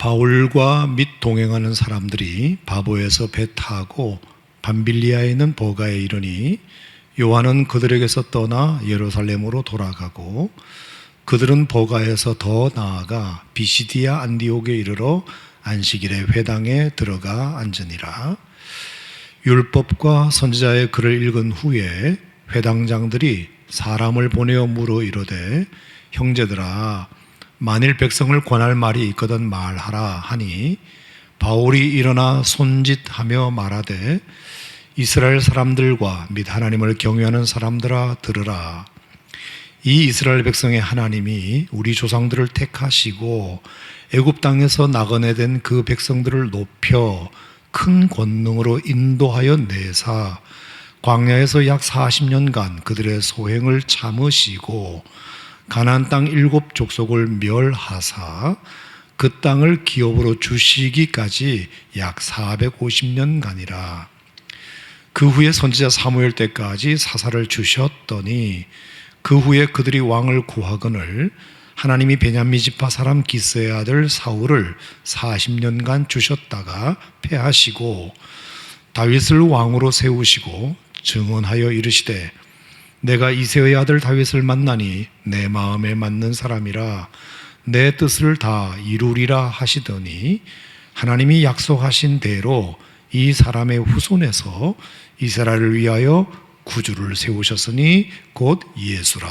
바울과 및 동행하는 사람들이 바보에서 배 타고 밤빌리아에 있는 버가에 이르니 요한은 그들에게서 떠나 예루살렘으로 돌아가고 그들은 버가에서 더 나아가 비시디아 안디옥에 이르러 안식일에 회당에 들어가 앉으니라. 율법과 선지자의 글을 읽은 후에 회당장들이 사람을 보내어 물어 이르되 형제들아 만일 백성을 권할 말이 있거든 말하라 하니 바울이 일어나 손짓하며 말하되 이스라엘 사람들과 및 하나님을 경외하는 사람들아 들으라. 이 이스라엘 백성의 하나님이 우리 조상들을 택하시고 애굽 땅에서 나그네된 그 백성들을 높여 큰 권능으로 인도하여 내사 광야에서 약 40년간 그들의 소행을 참으시고 가나안 땅 7족속을 멸하사 그 땅을 기업으로 주시기까지 약 450년간이라. 그 후에 선지자 사무엘 때까지 사사를 주셨더니 그 후에 그들이 왕을 구하거늘 하나님이 베냐민 지파 사람 기스의 아들 사울을 40년간 주셨다가 패하시고 다윗을 왕으로 세우시고 증언하여 이르시되 내가 이새의 아들 다윗을 만나니 내 마음에 맞는 사람이라 내 뜻을 다 이루리라 하시더니 하나님이 약속하신 대로 이 사람의 후손에서 이스라엘을 위하여 구주를 세우셨으니 곧 예수라.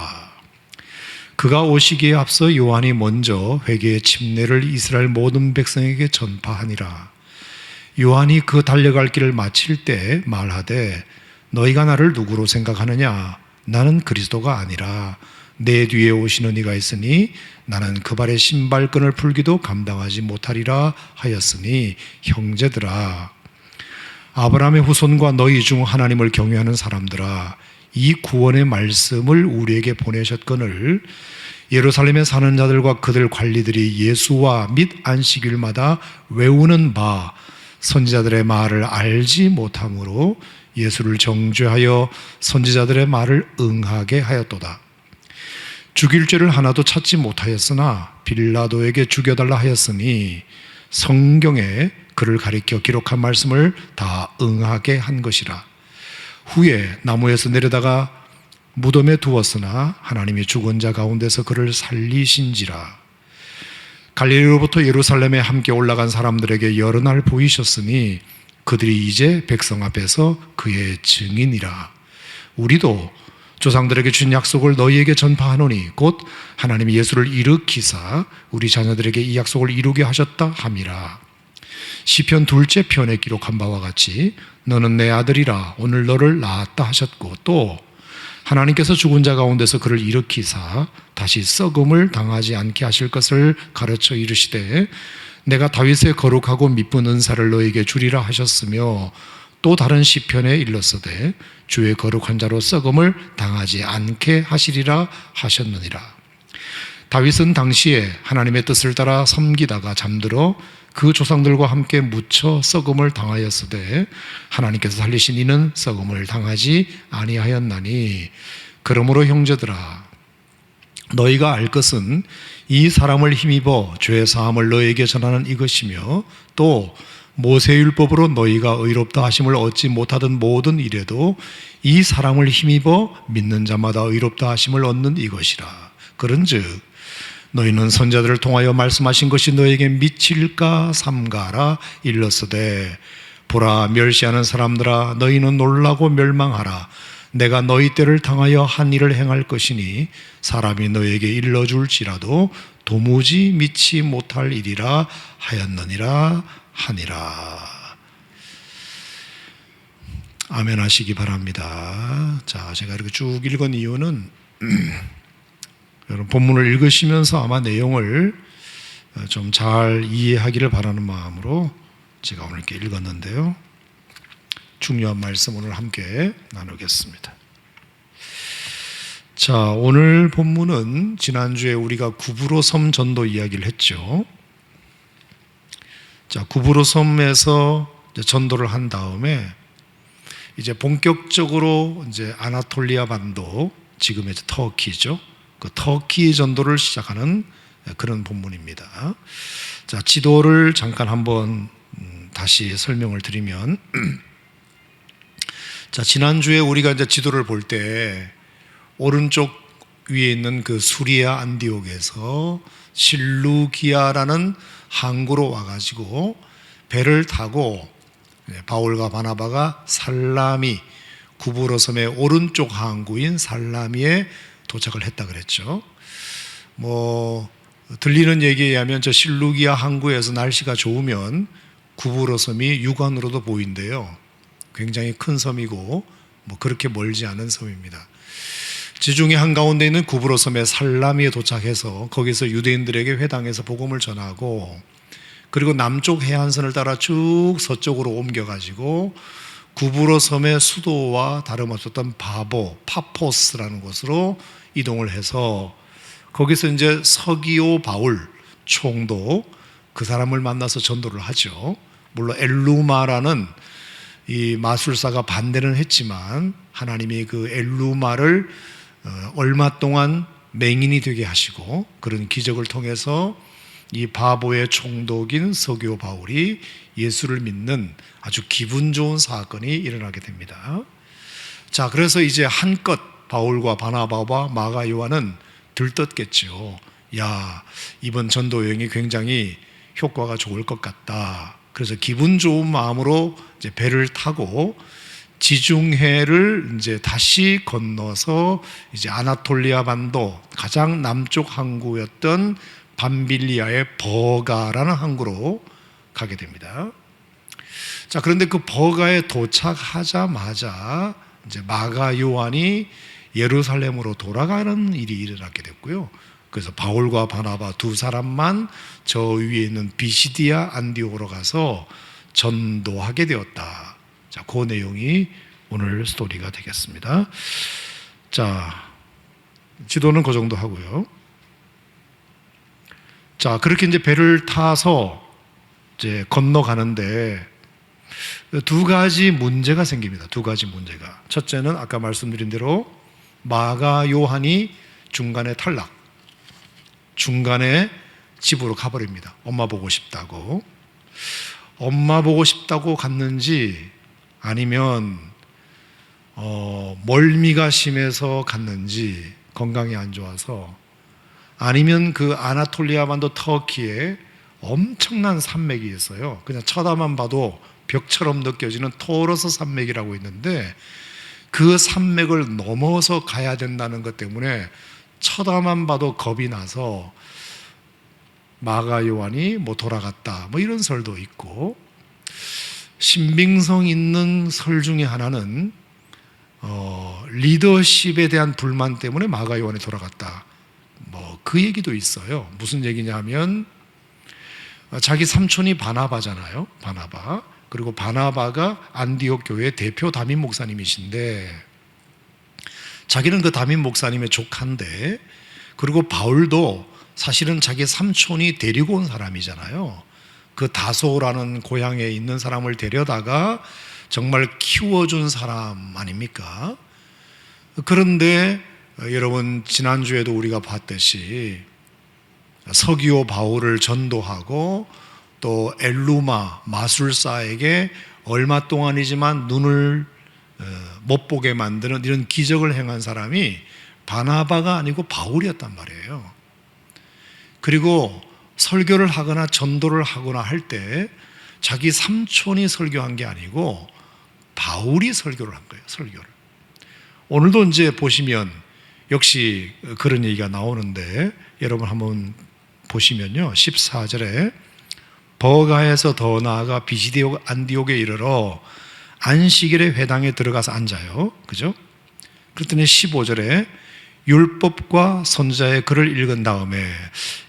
그가 오시기에 앞서 요한이 먼저 회개의 침례를 이스라엘 모든 백성에게 전파하니라. 요한이 그 달려갈 길을 마칠 때 말하되 너희가 나를 누구로 생각하느냐? 나는 그리스도가 아니라 내 뒤에 오시는 이가 있으니 나는 그 발의 신발끈을 풀기도 감당하지 못하리라 하였으니 형제들아 아브라함의 후손과 너희 중 하나님을 경외하는 사람들아 이 구원의 말씀을 우리에게 보내셨거늘 예루살렘에 사는 자들과 그들 관리들이 예수와 및 안식일마다 외우는 바 선지자들의 말을 알지 못함으로 예수를 정죄하여 선지자들의 말을 응하게 하였도다. 죽일 죄를 하나도 찾지 못하였으나 빌라도에게 죽여달라 하였으니 성경에 그를 가리켜 기록한 말씀을 다 응하게 한 것이라. 후에 나무에서 내려다가 무덤에 두었으나 하나님이 죽은 자 가운데서 그를 살리신지라. 갈릴리로부터 예루살렘에 함께 올라간 사람들에게 여러 날 보이셨으니 그들이 이제 백성 앞에서 그의 증인이라. 우리도 조상들에게 준 약속을 너희에게 전파하노니 곧 하나님이 예수를 일으키사 우리 자녀들에게 이 약속을 이루게 하셨다 함이라. 시편 2째 편에 기록한 바와 같이 너는 내 아들이라 오늘 너를 낳았다 하셨고 또 하나님께서 죽은 자 가운데서 그를 일으키사 다시 썩음을 당하지 않게 하실 것을 가르쳐 이르시되 내가 다윗의 거룩하고 미쁜 은사를 너에게 주리라 하셨으며 또 다른 시편에 일렀으되 주의 거룩한 자로 썩음을 당하지 않게 하시리라 하셨느니라. 다윗은 당시에 하나님의 뜻을 따라 섬기다가 잠들어 그 조상들과 함께 묻혀 썩음을 당하였으되 하나님께서 살리신 이는 썩음을 당하지 아니하였나니 그러므로 형제들아 너희가 알 것은 이 사람을 힘입어 죄 사함을 너희에게 전하는 이것이며 또 모세율법으로 너희가 의롭다 하심을 얻지 못하던 모든 일에도 이 사람을 힘입어 믿는 자마다 의롭다 하심을 얻는 이것이라. 그런즉 너희는 선자들을 통하여 말씀하신 것이 너에게 미칠까 삼가라 일렀으되 보라 멸시하는 사람들아 너희는 놀라고 멸망하라. 내가 너희 때를 당하여 한 일을 행할 것이니 사람이 너에게 일러줄지라도 도무지 믿지 못할 일이라 하였느니라 하니라. 아멘 하시기 바랍니다. 자, 제가 이렇게 쭉 읽은 이유는 여러분 본문을 읽으시면서 아마 내용을 좀 잘 이해하기를 바라는 마음으로 제가 오늘 이렇게 읽었는데요. 중요한 말씀 오늘 함께 나누겠습니다. 자, 오늘 본문은 지난주에 우리가 구브로 섬 전도 이야기를 했죠. 자, 구브로 섬에서 전도를 한 다음에 이제 본격적으로 이제 아나톨리아 반도, 지금의 터키죠. 그 터키 전도를 시작하는 그런 본문입니다. 자, 지도를 잠깐 한번 다시 설명을 드리면, 자, 지난주에 우리가 이제 지도를 볼 때 오른쪽 위에 있는 그 수리아 안디옥에서 실루기아라는 항구로 와가지고 배를 타고 바울과 바나바가 살라미, 구브로 섬의 오른쪽 항구인 살라미에 도착을 했다 그랬죠. 뭐 들리는 얘기에 의하면 저 실루기아 항구에서 날씨가 좋으면 구브로 섬이 육안으로도 보인대요. 굉장히 큰 섬이고 뭐 그렇게 멀지 않은 섬입니다. 지중해 한가운데 있는 구브로 섬의 살라미에 도착해서 거기서 유대인들에게 회당에서 복음을 전하고, 그리고 남쪽 해안선을 따라 쭉 서쪽으로 옮겨가지고 구브로 섬의 수도와 다름없었던 파포스라는 곳으로 이동을 해서 거기서 이제 서기오 바울 총독, 그 사람을 만나서 전도를 하죠. 물론 엘루마라는 이 마술사가 반대는 했지만 하나님이 그 엘루마를 얼마 동안 맹인이 되게 하시고, 그런 기적을 통해서 이 바보의 총독인 서기오 바울이 예수를 믿는 아주 기분 좋은 사건이 일어나게 됩니다. 자, 그래서 이제 한껏 바울과 바나바와 마가 요한은 들떴겠죠. 야, 이번 전도 여행이 굉장히 효과가 좋을 것 같다. 그래서 기분 좋은 마음으로 이제 배를 타고 지중해를 이제 다시 건너서 이제 아나톨리아 반도 가장 남쪽 항구였던 밤빌리아의 버가라는 항구로 가게 됩니다. 자, 그런데 그 버가에 도착하자마자 이제 마가 요한이 예루살렘으로 돌아가는 일이 일어나게 됐고요. 그래서 바울과 바나바 두 사람만 저 위에 있는 비시디아 안디옥으로 가서 전도하게 되었다. 자, 그 내용이 오늘 스토리가 되겠습니다. 자, 지도는 그 정도 하고요. 자, 그렇게 이제 배를 타서 이제 건너가는데 두 가지 문제가 생깁니다. 두 가지 문제가. 첫째는 아까 말씀드린 대로 마가 요한이 중간에 탈락. 중간에 집으로 가버립니다. 엄마 보고 싶다고. 엄마 보고 싶다고 갔는지 아니면 멀미가 심해서 갔는지, 건강이 안 좋아서, 아니면 그 아나톨리아 반도 터키에 엄청난 산맥이 있어요. 그냥 쳐다만 봐도 벽처럼 느껴지는 토로스 산맥이라고 있는데 그 산맥을 넘어서 가야 된다는 것 때문에 쳐다만 봐도 겁이 나서 마가 요한이 뭐 돌아갔다, 뭐 이런 설도 있고, 신빙성 있는 설 중에 하나는 리더십에 대한 불만 때문에 마가 요한이 돌아갔다, 뭐 그 얘기도 있어요. 무슨 얘기냐면 자기 삼촌이 바나바잖아요. 바나바. 그리고 바나바가 안디옥 교회 대표 담임 목사님이신데 자기는 그 담임 목사님의 조카인데, 그리고 바울도 사실은 자기 삼촌이 데리고 온 사람이잖아요. 그 다소라는 고향에 있는 사람을 데려다가 정말 키워준 사람 아닙니까? 그런데 여러분, 지난주에도 우리가 봤듯이 서기오 바울을 전도하고 또 엘루마 마술사에게 얼마 동안이지만 눈을 못 보게 만드는 이런 기적을 행한 사람이 바나바가 아니고 바울이었단 말이에요. 그리고 설교를 하거나 전도를 하거나 할 때 자기 삼촌이 설교한 게 아니고 바울이 설교를 한 거예요. 설교를. 오늘도 이제 보시면 역시 그런 얘기가 나오는데, 여러분 한번 보시면요, 14절에 버가에서 더 나아가 비시디오 안디옥에 이르러 안식일에 회당에 들어가서 앉아요. 그죠? 그랬더니 15절에 율법과 선지자의 글을 읽은 다음에,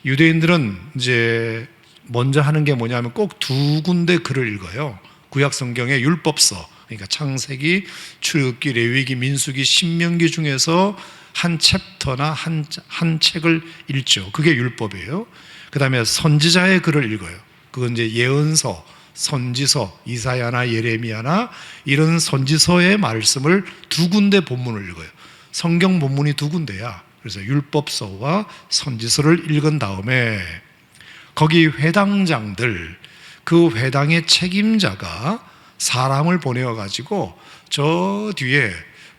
유대인들은 이제 먼저 하는 게 뭐냐면 꼭 두 군데 글을 읽어요. 구약 성경의 율법서, 그러니까 창세기, 출애굽기, 레위기, 민수기, 신명기 중에서 한 챕터나 한 책을 읽죠. 그게 율법이에요. 그 다음에 선지자의 글을 읽어요. 그건 이제 예언서, 선지서, 이사야나 예레미야나 이런 선지서의 말씀을 두 군데 본문을 읽어요. 성경 본문이 두 군데야. 그래서 율법서와 선지서를 읽은 다음에 거기 회당장들, 그 회당의 책임자가 사람을 보내어 가지고 저 뒤에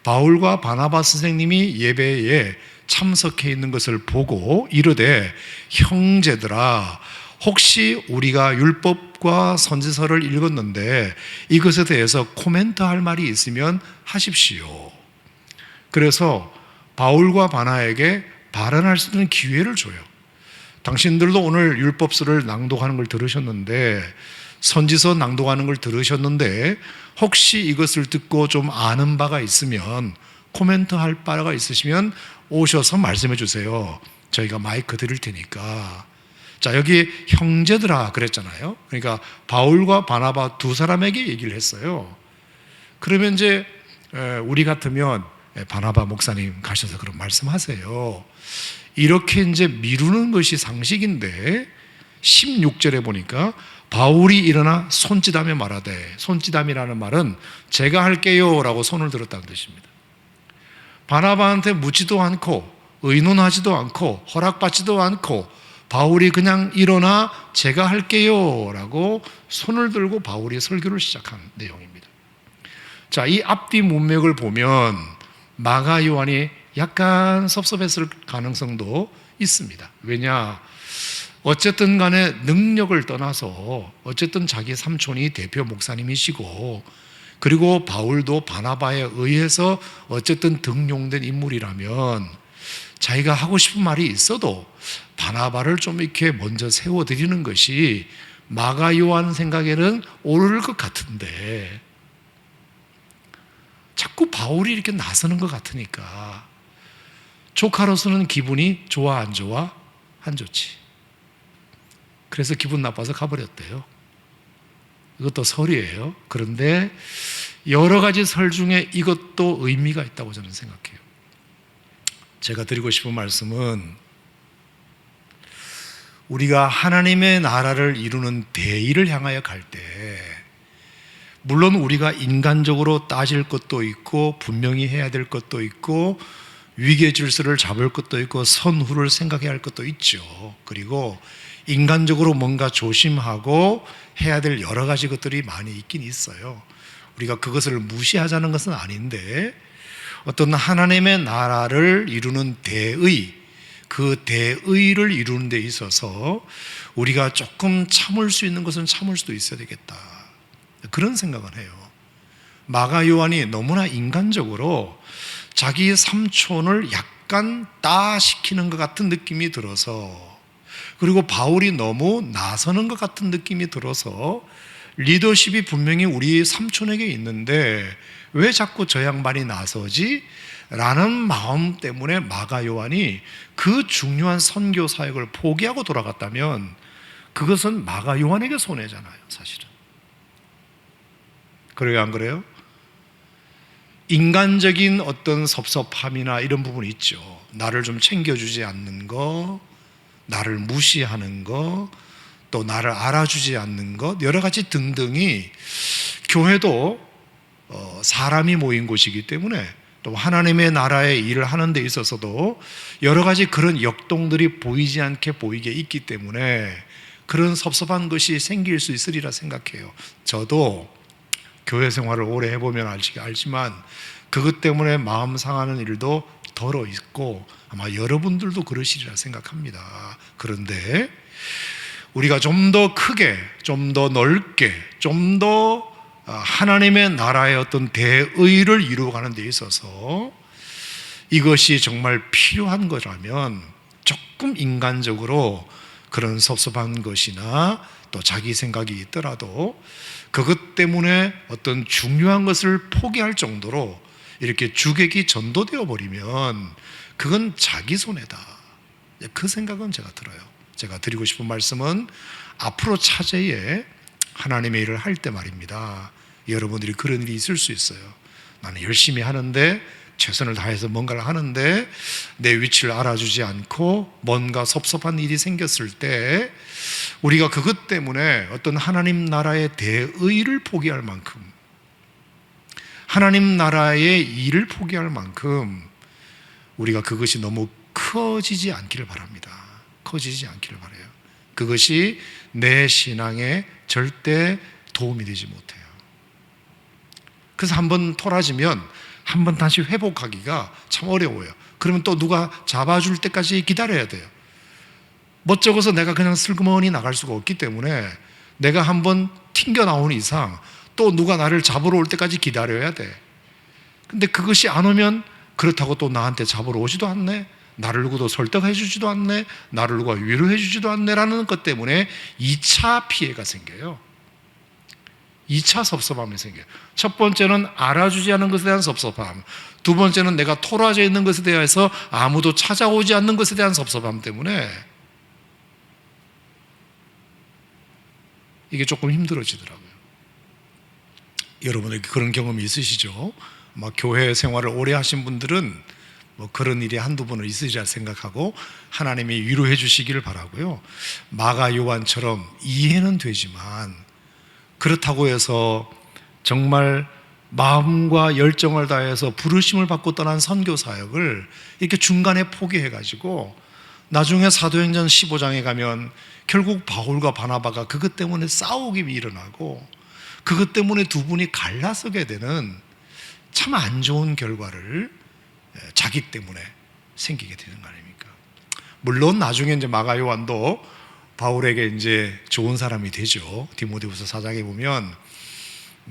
바울과 바나바 선생님이 예배에 참석해 있는 것을 보고 이르되, 형제들아, 혹시 우리가 율법과 선지서를 읽었는데 이것에 대해서 코멘트할 말이 있으면 하십시오. 그래서 바울과 바나에게 발언할 수 있는 기회를 줘요. 당신들도 오늘 율법서를 낭독하는 걸 들으셨는데, 선지서 낭독하는 걸 들으셨는데, 혹시 이것을 듣고 좀 아는 바가 있으면, 코멘트할 바가 있으시면 오셔서 말씀해 주세요. 저희가 마이크 드릴 테니까. 자, 여기 형제들아 그랬잖아요. 그러니까 바울과 바나바 두 사람에게 얘기를 했어요. 그러면 이제 우리 같으면 바나바 목사님 가셔서 그런 말씀하세요. 이렇게 이제 미루는 것이 상식인데, 16절에 보니까 바울이 일어나 손짓하며 말하되, 손짓함이라는 말은 제가 할게요 라고 손을 들었다는 뜻입니다. 바나바한테 묻지도 않고 의논하지도 않고 허락받지도 않고 바울이 그냥 일어나 제가 할게요 라고 손을 들고 바울이 설교를 시작한 내용입니다. 자, 이 앞뒤 문맥을 보면 마가 요한이 약간 섭섭했을 가능성도 있습니다. 왜냐? 어쨌든 간에 능력을 떠나서 어쨌든 자기 삼촌이 대표 목사님이시고, 그리고 바울도 바나바에 의해서 어쨌든 등용된 인물이라면 자기가 하고 싶은 말이 있어도 바나바를 좀 이렇게 먼저 세워드리는 것이 마가 요한 생각에는 옳을 것 같은데, 자꾸 바울이 이렇게 나서는 것 같으니까 조카로서는 기분이 좋아 안 좋아? 안 좋지. 그래서 기분 나빠서 가버렸대요. 이것도 설이에요. 그런데 여러 가지 설 중에 이것도 의미가 있다고 저는 생각해요. 제가 드리고 싶은 말씀은, 우리가 하나님의 나라를 이루는 대의를 향하여 갈 때, 물론 우리가 인간적으로 따질 것도 있고 분명히 해야 될 것도 있고 위계 질서를 잡을 것도 있고 선후를 생각해야 할 것도 있죠. 그리고 인간적으로 뭔가 조심하고 해야 될 여러 가지 것들이 많이 있긴 있어요. 우리가 그것을 무시하자는 것은 아닌데, 어떤 하나님의 나라를 이루는 대의, 그 대의를 이루는 데 있어서 우리가 조금 참을 수 있는 것은 참을 수도 있어야 되겠다, 그런 생각은 해요. 마가 요한이 너무나 인간적으로 자기 삼촌을 약간 따시키는 것 같은 느낌이 들어서, 그리고 바울이 너무 나서는 것 같은 느낌이 들어서, 리더십이 분명히 우리 삼촌에게 있는데 왜 자꾸 저 양반이 나서지? 라는 마음 때문에 마가 요한이 그 중요한 선교 사역을 포기하고 돌아갔다면 그것은 마가 요한에게 손해잖아요, 사실은. 그래요, 안 그래요? 인간적인 어떤 섭섭함이나 이런 부분이 있죠. 나를 좀 챙겨주지 않는 거, 나를 무시하는 거, 또 나를 알아주지 않는 것, 여러 가지 등등이, 교회도 사람이 모인 곳이기 때문에 또 하나님의 나라의 일을 하는 데 있어서도 여러 가지 그런 역동들이 보이지 않게 보이게 있기 때문에 그런 섭섭한 것이 생길 수 있으리라 생각해요. 저도 교회 생활을 오래 해보면 알지만 그것 때문에 마음 상하는 일도 덜어 있고 아마 여러분들도 그러시리라 생각합니다. 그런데 우리가 좀 더 크게, 좀 더 넓게, 좀 더 하나님의 나라의 어떤 대의를 이루어가는 데 있어서 이것이 정말 필요한 거라면 조금 인간적으로 그런 섭섭한 것이나 또 자기 생각이 있더라도 그것 때문에 어떤 중요한 것을 포기할 정도로 이렇게 주객이 전도되어 버리면 그건 자기 손해다, 그 생각은 제가 들어요. 제가 드리고 싶은 말씀은 앞으로 차제에 하나님의 일을 할 때 말입니다. 여러분들이 그런 일이 있을 수 있어요. 나는 열심히 하는데, 최선을 다해서 뭔가를 하는데 내 위치를 알아주지 않고 뭔가 섭섭한 일이 생겼을 때 우리가 그것 때문에 어떤 하나님 나라의 대의를 포기할 만큼, 하나님 나라의 일을 포기할 만큼 우리가 그것이 너무 커지지 않기를 바랍니다. 커지지 않기를 바라요. 그것이 내 신앙에 절대 도움이 되지 못해요. 그래서 한번 토라지면 한번 다시 회복하기가 참 어려워요. 그러면 또 누가 잡아줄 때까지 기다려야 돼요. 멋쩍어서 내가 그냥 슬그머니 나갈 수가 없기 때문에 내가 한번 튕겨 나오는 이상 또 누가 나를 잡으러 올 때까지 기다려야 돼. 근데 그것이 안 오면 그렇다고 또 나한테 잡으러 오지도 않네, 나를 누구도 설득해 주지도 않네, 나를 누가 위로해 주지도 않네라는 것 때문에 2차 피해가 생겨요. 2차 섭섭함이 생겨요. 첫 번째는 알아주지 않는 것에 대한 섭섭함, 두 번째는 내가 토라져 있는 것에 대해서 아무도 찾아오지 않는 것에 대한 섭섭함 때문에 이게 조금 힘들어지더라고요. 여러분들 그런 경험이 있으시죠? 교회 생활을 오래 하신 분들은 그런 일이 한두 번은 있으리라 생각하고 하나님이 위로해 주시기를 바라고요. 마가 요한처럼 이해는 되지만 그렇다고 해서 정말 마음과 열정을 다해서 부르심을 받고 떠난 선교 사역을 이렇게 중간에 포기해가지고 나중에 사도행전 15장에 가면 결국 바울과 바나바가 그것 때문에 싸우기 일어나고 그것 때문에 두 분이 갈라서게 되는 참 안 좋은 결과를 자기 때문에 생기게 되는 거 아닙니까? 물론 나중에 이제 마가 요한도 바울에게 이제 좋은 사람이 되죠. 디모데후서 4장에 보면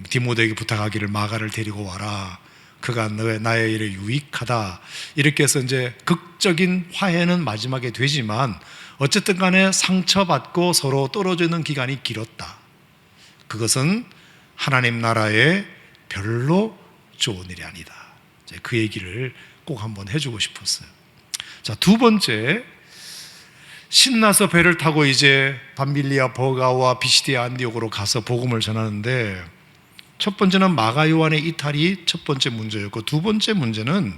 디모데에게 부탁하기를 마가를 데리고 와라, 그가 나의 일에 유익하다, 이렇게 해서 이제 극적인 화해는 마지막에 되지만 어쨌든 간에 상처받고 서로 떨어져 있는 기간이 길었다. 그것은 하나님 나라에 별로 좋은 일이 아니다. 그 얘기를 꼭 한번 해주고 싶었어요. 자, 두 번째, 신나서 배를 타고 이제 밤빌리아 버가와 비시디아 안디옥으로 가서 복음을 전하는데, 첫 번째는 마가 요한의 이탈이 첫 번째 문제였고, 두 번째 문제는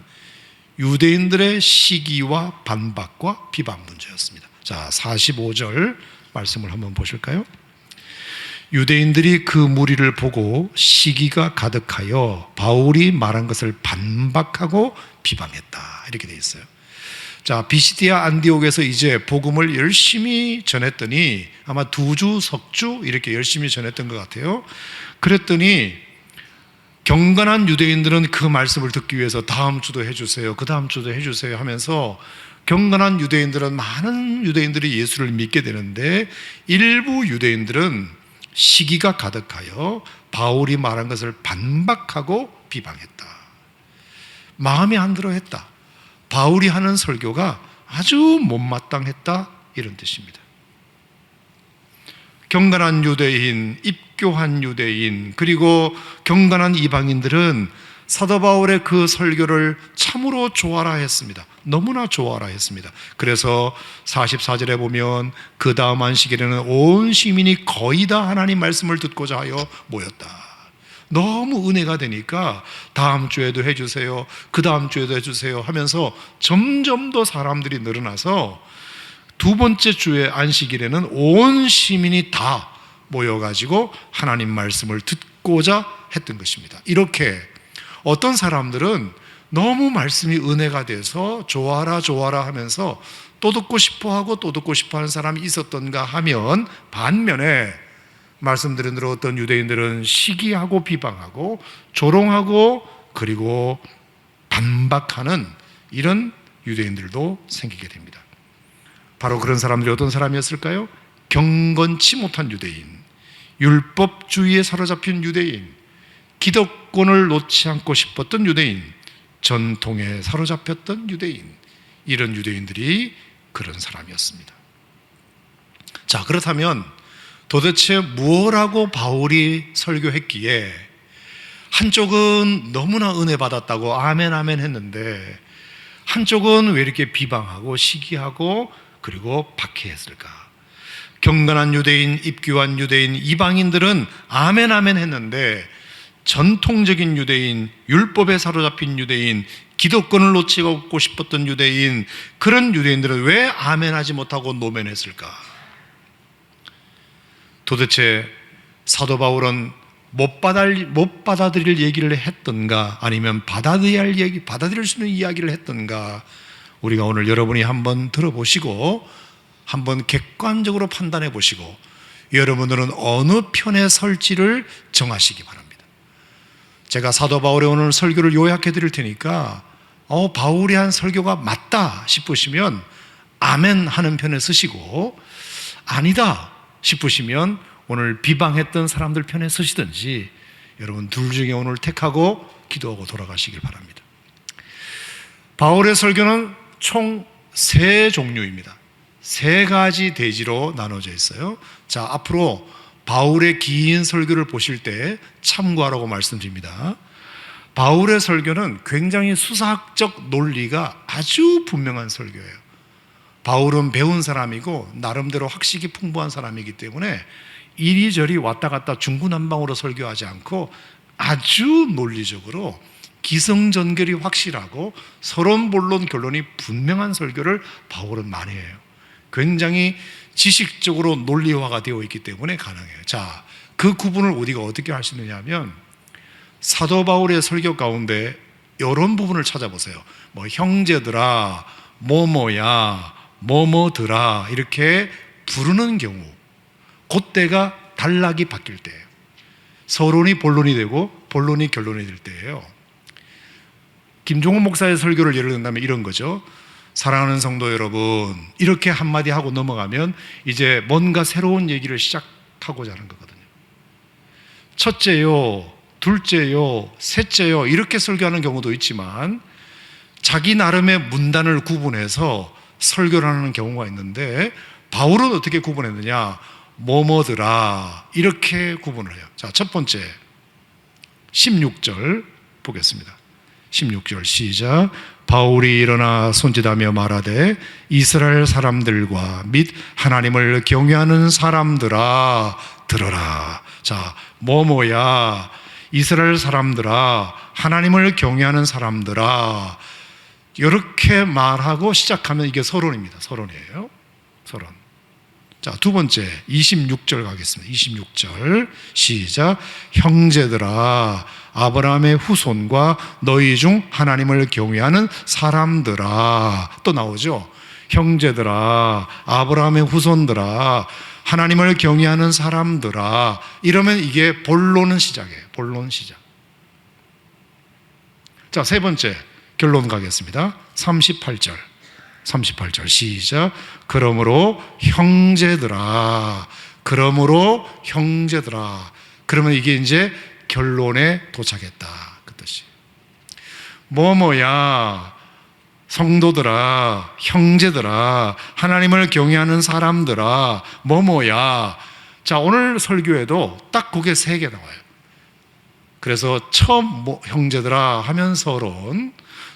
유대인들의 시기와 반박과 비방 문제였습니다. 자, 45절 말씀을 한번 보실까요? 유대인들이 그 무리를 보고 시기가 가득하여 바울이 말한 것을 반박하고 비방했다, 이렇게 되어 있어요. 자, 비시디아 안디옥에서 이제 복음을 열심히 전했더니 아마 2주, 석주 이렇게 열심히 전했던 것 같아요. 그랬더니 경건한 유대인들은 그 말씀을 듣기 위해서 다음 주도 해주세요, 그 다음 주도 해주세요 하면서 경건한 유대인들은, 많은 유대인들이 예수를 믿게 되는데 일부 유대인들은 시기가 가득하여 바울이 말한 것을 반박하고 비방했다. 마음에 안 들어 했다. 바울이 하는 설교가 아주 못마땅했다, 이런 뜻입니다. 경건한 유대인, 입교한 유대인, 그리고 경건한 이방인들은 사도 바울의 그 설교를 참으로 좋아라 했습니다. 너무나 좋아라 했습니다. 그래서 44절에 보면 그 다음 안식일에는 온 시민이 거의 다 하나님 말씀을 듣고자 하여 모였다. 너무 은혜가 되니까 다음 주에도 해주세요, 그 다음 주에도 해주세요 하면서 점점 더 사람들이 늘어나서 두 번째 주의 안식일에는 온 시민이 다 모여가지고 하나님 말씀을 듣고자 했던 것입니다. 이렇게 어떤 사람들은 너무 말씀이 은혜가 돼서 좋아라 좋아라 하면서 또 듣고 싶어하고 또 듣고 싶어하는 사람이 있었던가 하면, 반면에 말씀드린 대로 어떤 유대인들은 시기하고 비방하고 조롱하고 그리고 반박하는 이런 유대인들도 생기게 됩니다. 바로 그런 사람들이 어떤 사람이었을까요? 경건치 못한 유대인, 율법주의에 사로잡힌 유대인, 기득권을 놓지 않고 싶었던 유대인, 전통에 사로잡혔던 유대인, 이런 유대인들이 그런 사람이었습니다. 자, 그렇다면 도대체 무엇라고 바울이 설교했기에 한쪽은 너무나 은혜 받았다고 아멘 아멘 했는데 한쪽은 왜 이렇게 비방하고 시기하고 그리고 박해했을까? 경건한 유대인, 입교한 유대인, 이방인들은 아멘 아멘 했는데 전통적인 유대인, 율법에 사로잡힌 유대인, 기득권을 놓치고 싶었던 유대인, 그런 유대인들은 왜 아멘하지 못하고 노면했을까? 도대체 사도 바울은 못 받아들일 얘기를 했던가, 아니면 받아들일 수 있는 이야기를 했던가, 우리가 오늘 여러분이 한번 들어보시고 한번 객관적으로 판단해 보시고 여러분들은 어느 편에 설지를 정하시기 바랍니다. 제가 사도 바울의 오늘 설교를 요약해 드릴 테니까 바울이 한 설교가 맞다 싶으시면 아멘 하는 편에 서시고, 아니다 싶으시면 오늘 비방했던 사람들 편에 서시든지 여러분 둘 중에 오늘 택하고 기도하고 돌아가시길 바랍니다. 바울의 설교는 총 3종류입니다. 3가지 대지로 나눠져 있어요. 자, 앞으로 바울의 긴 설교를 보실 때 참고하라고 말씀드립니다. 바울의 설교는 굉장히 수사학적 논리가 아주 분명한 설교예요. 바울은 배운 사람이고 나름대로 학식이 풍부한 사람이기 때문에 이리저리 왔다 갔다 중구난방으로 설교하지 않고 아주 논리적으로 기성전결이 확실하고 서론 본론 결론이 분명한 설교를 바울은 많이 해요. 굉장히 지식적으로 논리화가 되어 있기 때문에 가능해요. 자, 그 구분을 우리가 어떻게 할 수 있느냐 하면 사도 바울의 설교 가운데 이런 부분을 찾아보세요. 뭐 형제들아, 뭐뭐야, 뭐뭐들아 이렇게 부르는 경우, 그때가 단락이 바뀔 때예요. 서론이 본론이 되고 본론이 결론이 될 때예요. 김종호 목사의 설교를 예를 든다면 이런 거죠. 사랑하는 성도 여러분, 이렇게 한마디 하고 넘어가면 이제 뭔가 새로운 얘기를 시작하고자 하는 거거든요. 첫째요, 둘째요, 셋째요 이렇게 설교하는 경우도 있지만 자기 나름의 문단을 구분해서 설교를 하는 경우가 있는데 바울은 어떻게 구분했느냐? 뭐뭐더라 이렇게 구분을 해요. 자, 첫 번째 16절 보겠습니다. 16절 시작. 바울이 일어나 손짓하며 말하되 이스라엘 사람들과 및 하나님을 경외하는 사람들아 들어라. 자, 뭐뭐야, 이스라엘 사람들아, 하나님을 경외하는 사람들아, 이렇게 말하고 시작하면 이게 서론입니다. 서론이에요. 서론. 자, 두 번째 26절 가겠습니다. 26절 시작. 형제들아, 아브라함의 후손과 너희 중 하나님을 경외하는 사람들아. 또 나오죠. 형제들아, 아브라함의 후손들아, 하나님을 경외하는 사람들아. 이러면 이게 본론은 시작이에요. 본론 시작. 자, 세 번째 결론 가겠습니다. 38절 시작. 그러므로 형제들아, 그러므로 형제들아. 그러면 이게 이제 결론에 도착했다 그 뜻이. 뭐뭐야, 성도들아, 형제들아, 하나님을 경외하는 사람들아, 뭐뭐야. 자, 오늘 설교에도 딱 그게 3개 나와요. 그래서 처음 형제들아 하면 서론,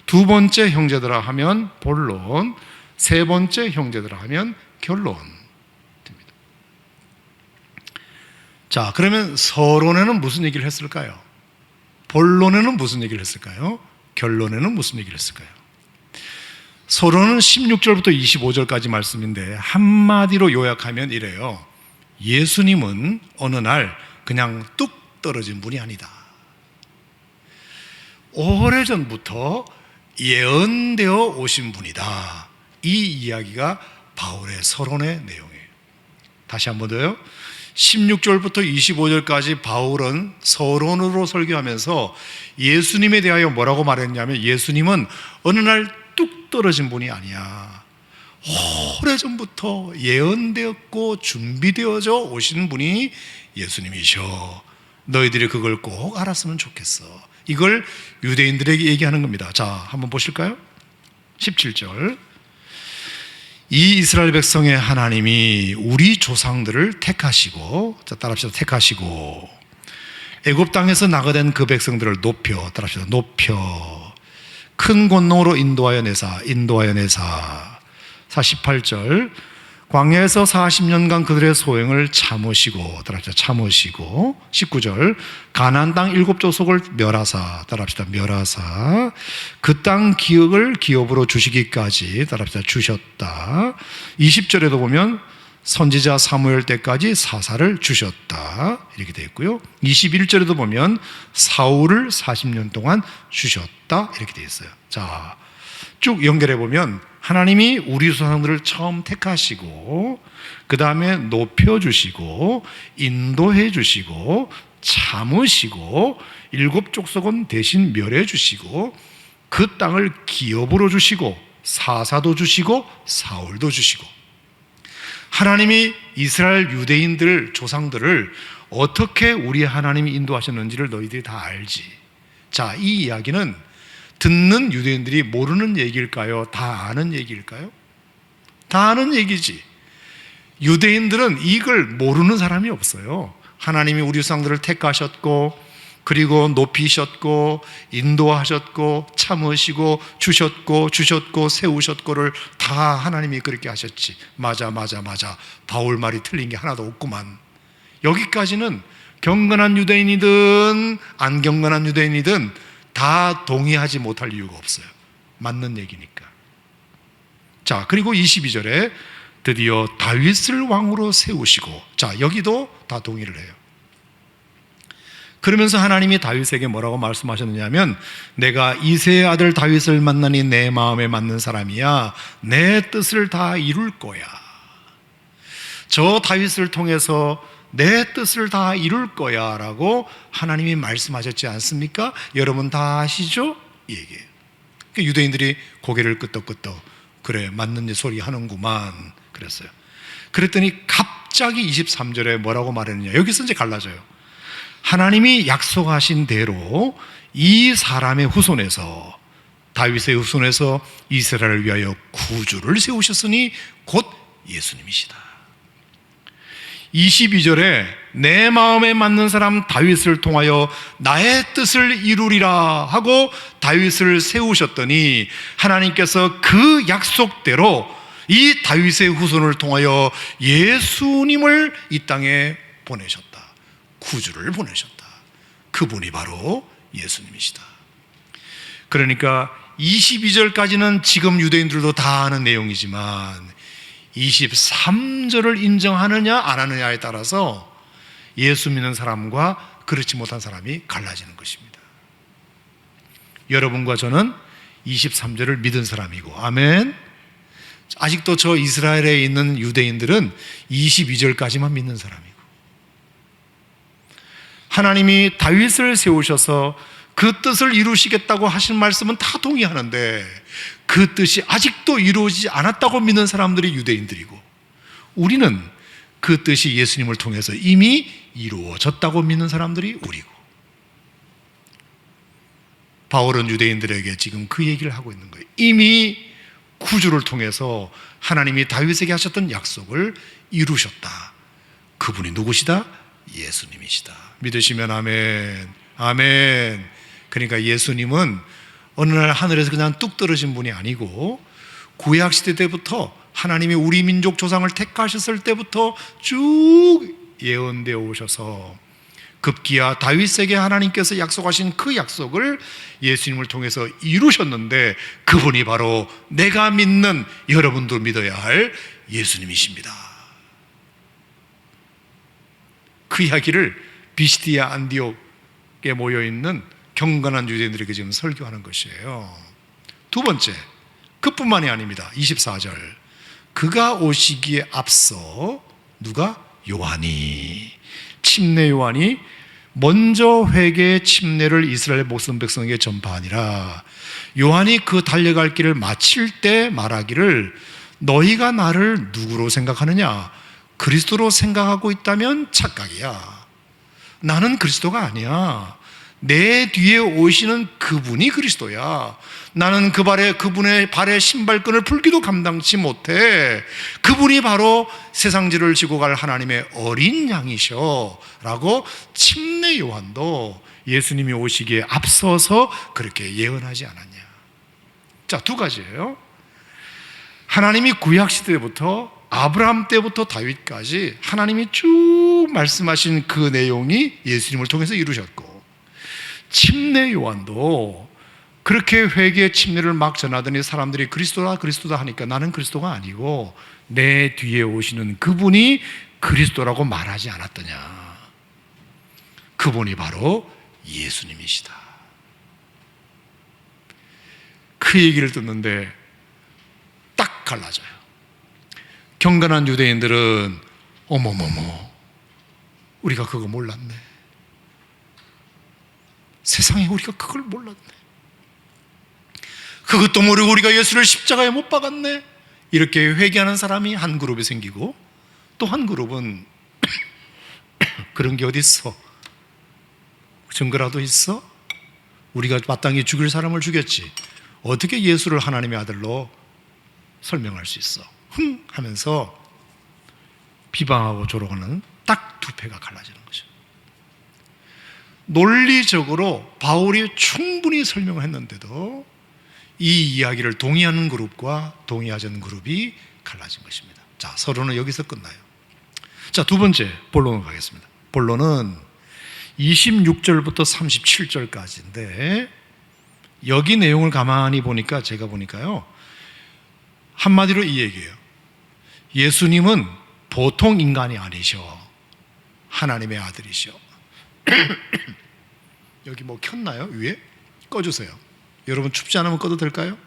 두 번째 형제들아 하면 본론, 세 번째 형제들아 하면 결론 됩니다. 자, 그러면 서론에는 무슨 얘기를 했을까요? 본론에는 무슨 얘기를 했을까요? 결론에는 무슨 얘기를 했을까요? 서론은 16절부터 25절까지 말씀인데 한마디로 요약하면 이래요. 예수님은 어느 날 그냥 뚝 떨어진 분이 아니다. 오래전부터 예언되어 오신 분이다. 이 이야기가 바울의 서론의 내용이에요. 다시 한 번 더요. 16절부터 25절까지 바울은 서론으로 설교하면서 예수님에 대하여 뭐라고 말했냐면 예수님은 어느 날 뚝 떨어진 분이 아니야. 오래전부터 예언되었고 준비되어져 오신 분이 예수님이셔. 너희들이 그걸 꼭 알았으면 좋겠어. 이걸 유대인들에게 얘기하는 겁니다. 자, 한번 보실까요? 17절. 이 이스라엘 백성의 하나님이 우리 조상들을 택하시고, 자, 따라합시다. 택하시고 애굽 땅에서 나가된 그 백성들을 높여, 따라합시다. 높여 큰 권능으로 인도하여 내사. 48절. 광야에서 40년간 그들의 소행을 참으시고, 따라합시다. 참으시고. 19절. 가나안 땅 7족속을 멸하사, 따라합시다. 멸하사 그 땅 기업을 기업으로 주시기까지, 따라합시다. 주셨다. 20절에도 보면 선지자 사무엘 때까지 사사를 주셨다 이렇게 되어 있고요. 21절에도 보면 사울을 40년 동안 주셨다 이렇게 되어 있어요. 자, 쭉 연결해 보면 하나님이 우리 조상들을 처음 택하시고 그 다음에 높여주시고 인도해 주시고 참으시고 일곱 족속은 대신 멸해 주시고 그 땅을 기업으로 주시고 사사도 주시고 사울도 주시고, 하나님이 이스라엘 유대인들 조상들을 어떻게 우리 하나님이 인도하셨는지를 너희들이 다 알지. 자, 이 이야기는 듣는 유대인들이 모르는 얘기일까요? 다 아는 얘기일까요? 다 아는 얘기지. 유대인들은 이걸 모르는 사람이 없어요. 하나님이 우리 조상들을 택하셨고 그리고 높이셨고 인도하셨고 참으시고 주셨고 세우셨고를 다 하나님이 그렇게 하셨지. 맞아 바울 말이 틀린 게 하나도 없구만. 여기까지는 경건한 유대인이든 안 경건한 유대인이든 다 동의하지 못할 이유가 없어요. 맞는 얘기니까. 자, 그리고 22절에 드디어 다윗을 왕으로 세우시고, 자, 여기도 다 동의를 해요. 그러면서 하나님이 다윗에게 뭐라고 말씀하셨느냐면, 내가 이새의 아들 다윗을 만나니 내 마음에 맞는 사람이야. 내 뜻을 다 이룰 거야. 저 다윗을 통해서 내 뜻을 다 이룰 거야 라고 하나님이 말씀하셨지 않습니까? 여러분 다 아시죠? 이 얘기예요. 유대인들이 고개를 끄덕끄덕 그래 맞는 소리 하는구만 그랬어요. 그랬더니 갑자기 23절에 뭐라고 말했느냐, 여기서 이제 갈라져요. 하나님이 약속하신 대로 이 사람의 후손에서, 다윗의 후손에서 이스라엘을 위하여 구주를 세우셨으니 곧 예수님이시다. 22절에 내 마음에 맞는 사람 다윗을 통하여 나의 뜻을 이루리라 하고 다윗을 세우셨더니, 하나님께서 그 약속대로 이 다윗의 후손을 통하여 예수님을 이 땅에 보내셨다. 구주를 보내셨다. 그분이 바로 예수님이시다. 그러니까 22절까지는 지금 유대인들도 다 아는 내용이지만 23절을 인정하느냐 안 하느냐에 따라서 예수 믿는 사람과 그렇지 못한 사람이 갈라지는 것입니다. 여러분과 저는 23절을 믿은 사람이고, 아멘. 아직도 저 이스라엘에 있는 유대인들은 22절까지만 믿는 사람이고, 하나님이 다윗을 세우셔서 그 뜻을 이루시겠다고 하신 말씀은 다 동의하는데 그 뜻이 아직도 이루어지지 않았다고 믿는 사람들이 유대인들이고, 우리는 그 뜻이 예수님을 통해서 이미 이루어졌다고 믿는 사람들이 우리고, 바울은 유대인들에게 지금 그 얘기를 하고 있는 거예요. 이미 구주를 통해서 하나님이 다윗에게 하셨던 약속을 이루셨다. 그분이 누구시다? 예수님이시다. 믿으시면 아멘. 아멘. 그러니까 예수님은 어느 날 하늘에서 그냥 뚝 떨어진 분이 아니고 구약시대 때부터 하나님이 우리 민족 조상을 택하셨을 때부터 쭉 예언되어 오셔서 급기야 다윗에게 하나님께서 약속하신 그 약속을 예수님을 통해서 이루셨는데, 그분이 바로 내가 믿는 여러분도 믿어야 할 예수님이십니다. 그 이야기를 비시디아 안디옥에 모여있는 경건한 유대인들에게 지금 설교하는 것이에요. 두 번째, 그뿐만이 아닙니다. 24절, 그가 오시기에 앞서 누가? 요한이, 침례 요한이 먼저 회개의 침례를 이스라엘 모든 백성에게 전파하니라. 요한이 그 달려갈 길을 마칠 때 말하기를, 너희가 나를 누구로 생각하느냐? 그리스도로 생각하고 있다면 착각이야. 나는 그리스도가 아니야. 내 뒤에 오시는 그분이 그리스도야. 나는 그분의 발에 신발끈을 풀기도 감당치 못해. 그분이 바로 세상지를 지고 갈 하나님의 어린 양이셔 라고 침례 요한도 예수님이 오시기에 앞서서 그렇게 예언하지 않았냐. 자, 두 가지예요. 하나님이 구약시대부터 아브라함 때부터 다윗까지 하나님이 쭉 말씀하신 그 내용이 예수님을 통해서 이루셨고, 침례 요한도 그렇게 회개의 침례를 막 전하더니 사람들이 그리스도다 하니까 나는 그리스도가 아니고 내 뒤에 오시는 그분이 그리스도라고 말하지 않았더냐. 그분이 바로 예수님이시다. 그 얘기를 듣는데 갈라져요. 경건한 유대인들은 어머머머, 우리가 그거 몰랐네. 세상에 우리가 그걸 몰랐네. 그것도 모르고 우리가 예수를 십자가에 못 박았네. 이렇게 회개하는 사람이 한 그룹이 생기고, 또 한 그룹은 그런 게 어디 있어? 증거라도 있어? 우리가 마땅히 죽일 사람을 죽였지, 어떻게 예수를 하나님의 아들로 설명할 수 있어? 하면서 비방하고 조롱하는 딱 두 패가 갈라지는 거죠. 논리적으로 바울이 충분히 설명을 했는데도 이 이야기를 동의하는 그룹과 동의하지 않는 그룹이 갈라진 것입니다. 자, 서론은 여기서 끝나요. 자, 두 번째 본론으로 가겠습니다. 본론은 26절부터 37절까지인데, 여기 내용을 가만히 보니까, 제가 보니까요, 한마디로 이 얘기예요. 예수님은 보통 인간이 아니셔. 하나님의 아들이셔. 여기 뭐 켰나요? 위에? 꺼주세요. 여러분 춥지 않으면 꺼도 될까요?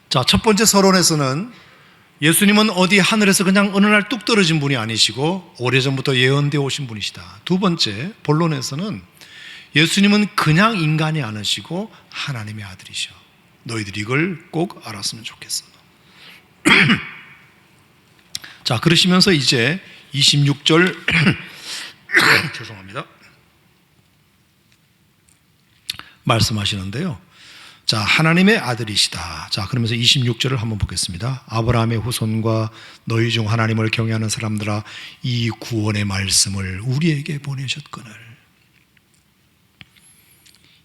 자, 첫 번째 서론에서는 예수님은 어디 하늘에서 그냥 어느 날 뚝 떨어진 분이 아니시고 오래전부터 예언되어 오신 분이시다. 두 번째 본론에서는 예수님은 그냥 인간이 아니시고 하나님의 아들이셔. 너희들이 이걸 꼭 알았으면 좋겠어. 자, 그러시면서 이제 26절 죄송합니다. 말씀하시는데요. 자, 하나님의 아들이시다. 자, 그러면서 26절을 한번 보겠습니다. 아브라함의 후손과 너희 중 하나님을 경외하는 사람들아, 이 구원의 말씀을 우리에게 보내셨거늘.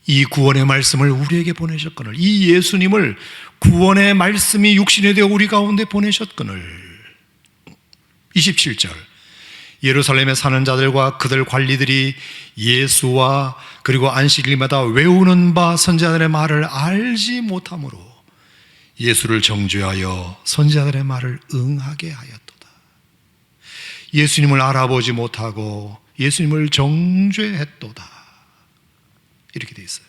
이 구원의 말씀을 우리에게 보내셨거늘. 이 예수님을 구원의 말씀이 육신이 되어 우리 가운데 보내셨거늘. 27절. 예루살렘에 사는 자들과 그들 관리들이 예수와 그리고 안식일마다 외우는 바 선지자들의 말을 알지 못하므로 예수를 정죄하여 선지자들의 말을 응하게 하였도다. 예수님을 알아보지 못하고 예수님을 정죄했도다. 이렇게 돼 있어요.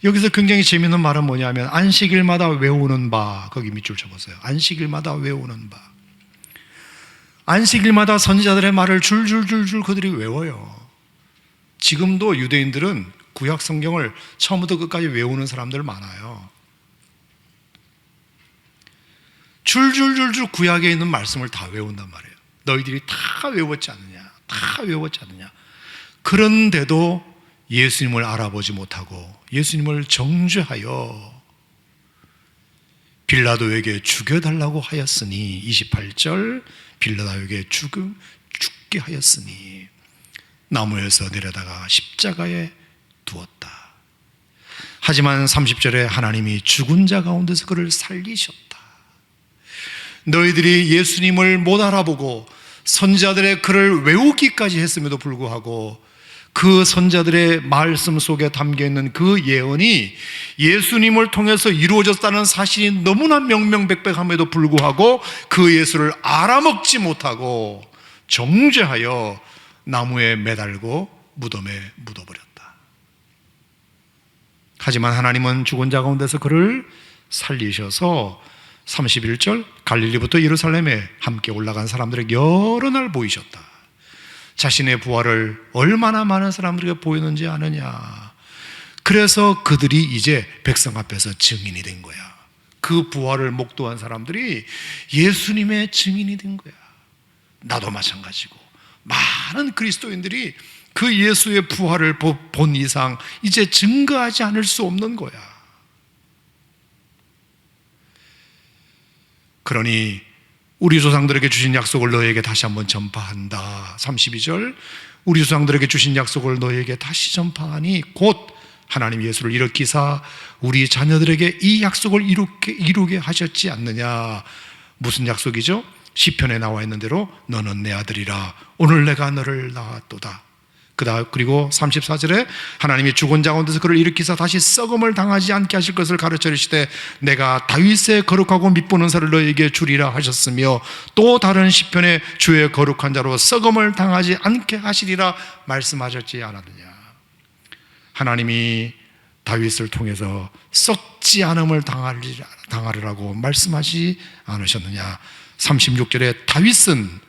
여기서 굉장히 재미있는 말은 뭐냐면, 안식일마다 외우는 바, 거기 밑줄 쳐보세요. 안식일마다 외우는 바. 안식일마다 선지자들의 말을 줄줄줄줄 그들이 외워요. 지금도 유대인들은 구약 성경을 처음부터 끝까지 외우는 사람들 많아요. 줄줄줄줄 구약에 있는 말씀을 다 외운단 말이에요. 너희들이 다 외웠지 않느냐, 다 외웠지 않느냐. 그런데도 예수님을 알아보지 못하고 예수님을 정죄하여 빌라도에게 죽여달라고 하였으니, 28절, 빌라도에게 죽게 하였으니 나무에서 내려다가 십자가에 두었다. 하지만 30절에 하나님이 죽은 자 가운데서 그를 살리셨다. 너희들이 예수님을 못 알아보고 선지자들의 글을 외우기까지 했음에도 불구하고 그 선지자들의 말씀 속에 담겨있는 그 예언이 예수님을 통해서 이루어졌다는 사실이 너무나 명명백백함에도 불구하고 그 예수를 알아먹지 못하고 정죄하여 나무에 매달고 무덤에 묻어버렸다. 하지만 하나님은 죽은 자 가운데서 그를 살리셔서 31절, 갈릴리부터 예루살렘에 함께 올라간 사람들에게 여러 날 보이셨다. 자신의 부활을 얼마나 많은 사람들에게 보이는지 아느냐. 그래서 그들이 이제 백성 앞에서 증인이 된 거야. 그 부활을 목도한 사람들이 예수님의 증인이 된 거야. 나도 마찬가지고 많은 그리스도인들이 그 예수의 부활을 본 이상 이제 증거하지 않을 수 없는 거야. 그러니 우리 조상들에게 주신 약속을 너에게 다시 한번 전파한다. 32절, 우리 조상들에게 주신 약속을 너에게 다시 전파하니 곧 하나님 예수를 일으키사 우리 자녀들에게 이 약속을 이루게 하셨지 않느냐. 무슨 약속이죠? 시편에 나와 있는 대로 너는 내 아들이라 오늘 내가 너를 낳았도다. 그리고 34절에 하나님이 죽은 자 가운데서 그를 일으키사 다시 썩음을 당하지 않게 하실 것을 가르쳐 이르시되 내가 다윗의 거룩하고 밉보는 살을 너에게 주리라 하셨으며 또 다른 시편에 주의 거룩한 자로 썩음을 당하지 않게 하시리라 말씀하셨지 않았느냐. 하나님이 다윗을 통해서 썩지 않음을 당하리라고 말씀하지 않으셨느냐. 36절에 다윗은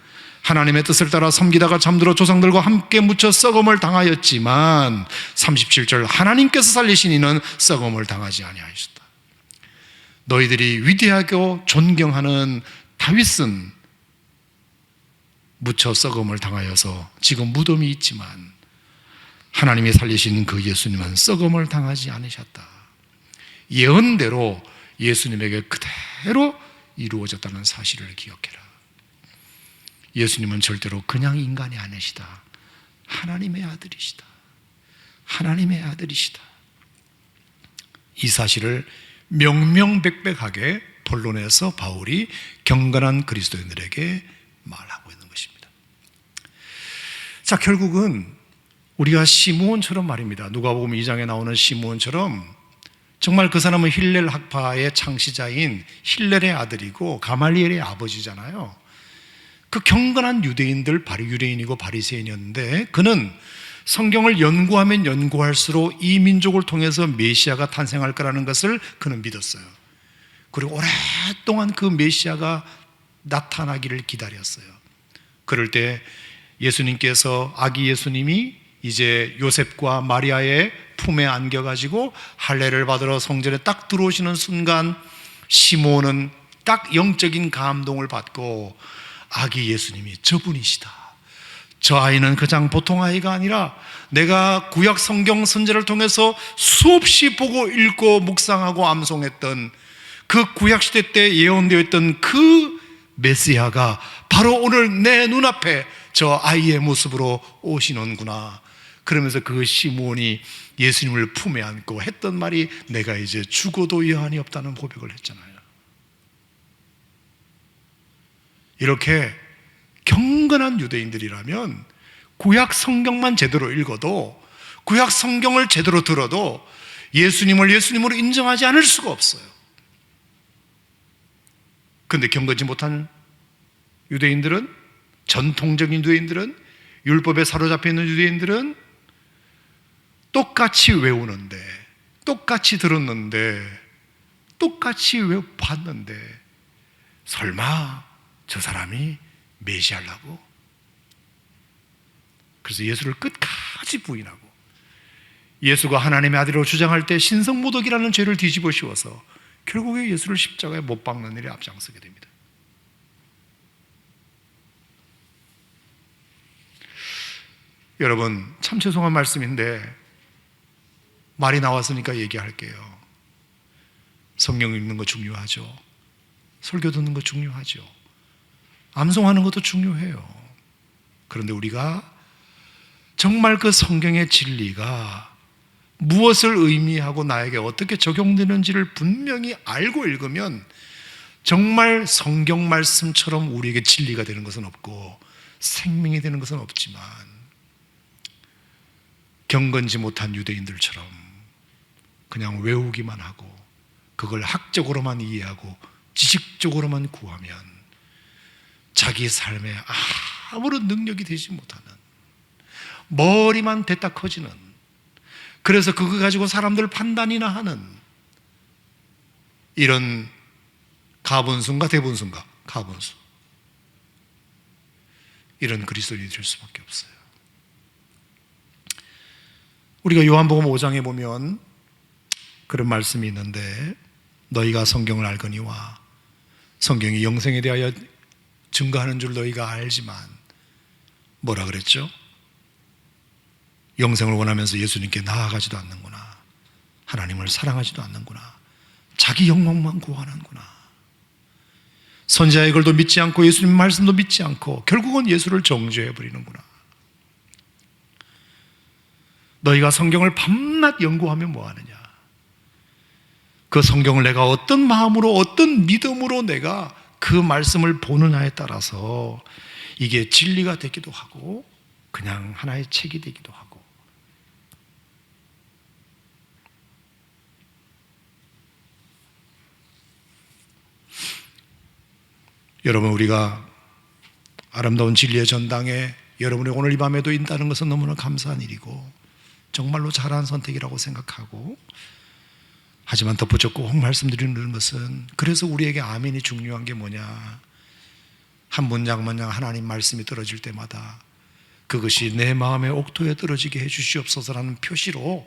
하나님의 뜻을 따라 섬기다가 잠들어 조상들과 함께 묻혀 썩음을 당하였지만 37절 하나님께서 살리신 이는 썩음을 당하지 아니하셨다. 너희들이 위대하고 존경하는 다윗은 묻혀 썩음을 당하여서 지금 무덤이 있지만 하나님이 살리신 그 예수님은 썩음을 당하지 않으셨다. 예언대로 예수님에게 그대로 이루어졌다는 사실을 기억해라. 예수님은 절대로 그냥 인간이 아니시다. 하나님의 아들이시다. 하나님의 아들이시다. 이 사실을 명명백백하게 본론에서 바울이 경건한 그리스도인들에게 말하고 있는 것입니다. 자, 결국은 우리가 시므온처럼 말입니다. 누가복음 2장에 나오는 시므온처럼 정말 그 사람은 힐렐 학파의 창시자인 힐렐의 아들이고 가말리엘의 아버지잖아요. 그 경건한 유대인들, 유대인이고 바리새인이었는데 그는 성경을 연구하면 연구할수록 이 민족을 통해서 메시아가 탄생할 거라는 것을 그는 믿었어요. 그리고 오랫동안 그 메시아가 나타나기를 기다렸어요. 그럴 때 예수님께서 아기 예수님이 이제 요셉과 마리아의 품에 안겨가지고 할례를 받으러 성전에 딱 들어오시는 순간 시므온은 딱 영적인 감동을 받고 아기 예수님이 저분이시다. 저 아이는 그냥 보통 아이가 아니라 내가 구약 성경 선지를 통해서 수없이 보고 읽고 묵상하고 암송했던 그 구약시대 때 예언되어 있던 그 메시아가 바로 오늘 내 눈앞에 저 아이의 모습으로 오시는구나. 그러면서 그 시므온이 예수님을 품에 안고 했던 말이 내가 이제 죽어도 여한이 없다는 고백을 했잖아요. 이렇게 경건한 유대인들이라면 구약 성경만 제대로 읽어도, 구약 성경을 제대로 들어도 예수님을 예수님으로 인정하지 않을 수가 없어요. 그런데 경건지 못한 유대인들은, 전통적인 유대인들은, 율법에 사로잡혀 있는 유대인들은 똑같이 외우는데, 똑같이 들었는데, 똑같이 봤는데 설마 저 사람이 메시아라고? 그래서 예수를 끝까지 부인하고 예수가 하나님의 아들이라고 주장할 때 신성모독이라는 죄를 뒤집어 씌워서 결국에 예수를 십자가에 못 박는 일에 앞장서게 됩니다. 여러분, 참 죄송한 말씀인데 말이 나왔으니까 얘기할게요. 성경 읽는 거 중요하죠. 설교 듣는 거 중요하죠. 암송하는 것도 중요해요. 그런데 우리가 정말 그 성경의 진리가 무엇을 의미하고 나에게 어떻게 적용되는지를 분명히 알고 읽으면 정말 성경 말씀처럼 우리에게 진리가 되는 것은 없고 생명이 되는 것은 없지만 경건지 못한 유대인들처럼 그냥 외우기만 하고 그걸 학적으로만 이해하고 지식적으로만 구하면 자기 삶에 아무런 능력이 되지 못하는, 머리만 됐다 커지는, 그래서 그거 가지고 사람들 판단이나 하는 이런 가분수인가 대분수인가? 가분수. 이런 그리스도인이 될 수밖에 없어요. 우리가 요한복음 5장에 보면 그런 말씀이 있는데 너희가 성경을 알거니와 성경이 영생에 대하여 증거하는 줄 너희가 알지만 뭐라 그랬죠? 영생을 원하면서 예수님께 나아가지도 않는구나. 하나님을 사랑하지도 않는구나. 자기 영광만 구하는구나. 선지자의 글도 믿지 않고 예수님 말씀도 믿지 않고 결국은 예수를 정죄해버리는구나. 너희가 성경을 밤낮 연구하면 뭐하느냐? 그 성경을 내가 어떤 마음으로 어떤 믿음으로 내가 그 말씀을 보느냐에 따라서 이게 진리가 되기도 하고 그냥 하나의 책이 되기도 하고. 여러분, 우리가 아름다운 진리의 전당에 여러분이 오늘 이 밤에도 있다는 것은 너무나 감사한 일이고 정말로 잘한 선택이라고 생각하고, 하지만 덧붙여 꼭 말씀드리는 것은, 그래서 우리에게 아멘이 중요한 게 뭐냐, 한 문장 하나님 말씀이 떨어질 때마다 그것이 내 마음의 옥토에 떨어지게 해주시옵소서라는 표시로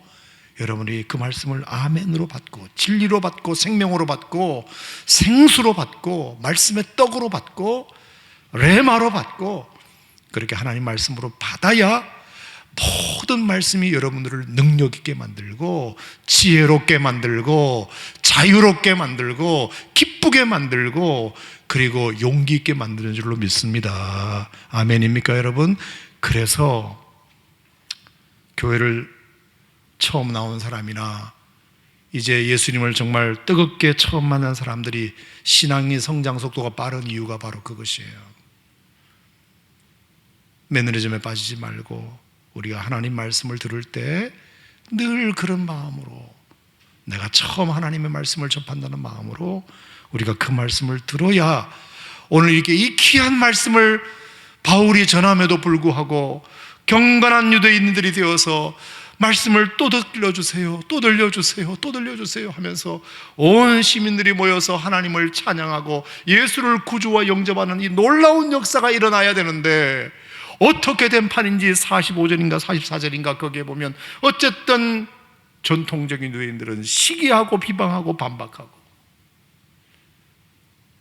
여러분이 그 말씀을 아멘으로 받고, 진리로 받고, 생명으로 받고, 생수로 받고, 말씀의 떡으로 받고, 레마로 받고, 그렇게 하나님 말씀으로 받아야 모든 말씀이 여러분들을 능력 있게 만들고, 지혜롭게 만들고, 자유롭게 만들고, 기쁘게 만들고, 그리고 용기 있게 만드는 줄로 믿습니다. 아멘입니까, 여러분? 그래서 교회를 처음 나온 사람이나 이제 예수님을 정말 뜨겁게 처음 만난 사람들이 신앙의 성장 속도가 빠른 이유가 바로 그것이에요. 매너리즘에 빠지지 말고 우리가 하나님 말씀을 들을 때 늘 그런 마음으로, 내가 처음 하나님의 말씀을 접한다는 마음으로 우리가 그 말씀을 들어야 오늘 이렇게 이 귀한 말씀을 바울이 전함에도 불구하고 경건한 유대인들이 되어서 말씀을 또 들려주세요, 또 들려주세요, 또 들려주세요 하면서 온 시민들이 모여서 하나님을 찬양하고 예수를 구주와 영접하는 이 놀라운 역사가 일어나야 되는데, 어떻게 된 판인지 45절인가 44절인가 거기에 보면 어쨌든 전통적인 유대인들은 시기하고 비방하고 반박하고,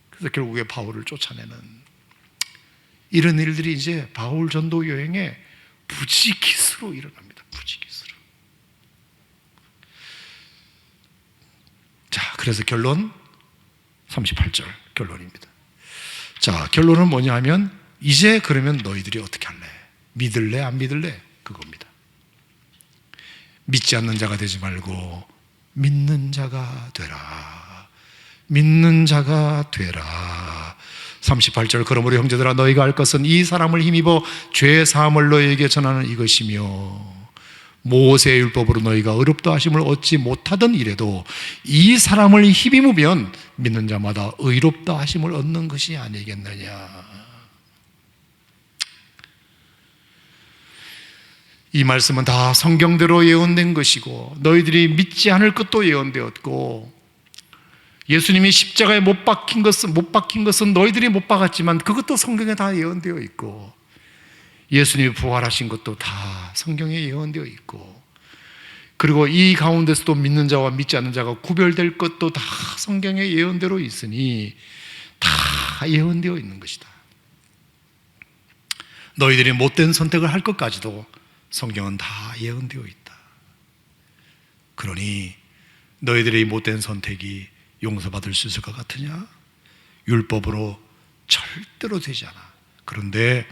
그래서 결국에 바울을 쫓아내는 이런 일들이 이제 바울 전도 여행에 부지기수로 일어납니다. 부지기수로. 자, 그래서 결론 38절 결론입니다. 자, 결론은 뭐냐 하면, 이제 그러면 너희들이 어떻게 할래? 믿을래? 안 믿을래? 그겁니다. 믿지 않는 자가 되지 말고 믿는 자가 되라. 믿는 자가 되라. 38절, 그러므로 형제들아 너희가 알 것은 이 사람을 힘입어 죄 사함을 너희에게 전하는 이것이며, 모세의 율법으로 너희가 의롭다 하심을 얻지 못하던 이래도 이 사람을 힘입으면 믿는 자마다 의롭다 하심을 얻는 것이 아니겠느냐. 이 말씀은 다 성경대로 예언된 것이고, 너희들이 믿지 않을 것도 예언되었고, 예수님이 십자가에 못 박힌 것은 너희들이 못 박았지만 그것도 성경에 다 예언되어 있고, 예수님이 부활하신 것도 다 성경에 예언되어 있고, 그리고 이 가운데서도 믿는 자와 믿지 않는 자가 구별될 것도 다 성경에 예언대로 있으니 다 예언되어 있는 것이다. 너희들이 못된 선택을 할 것까지도 성경은 다 예언되어 있다. 그러니 너희들의 못된 선택이 용서받을 수 있을 것 같으냐? 율법으로 절대로 되지 않아. 그런데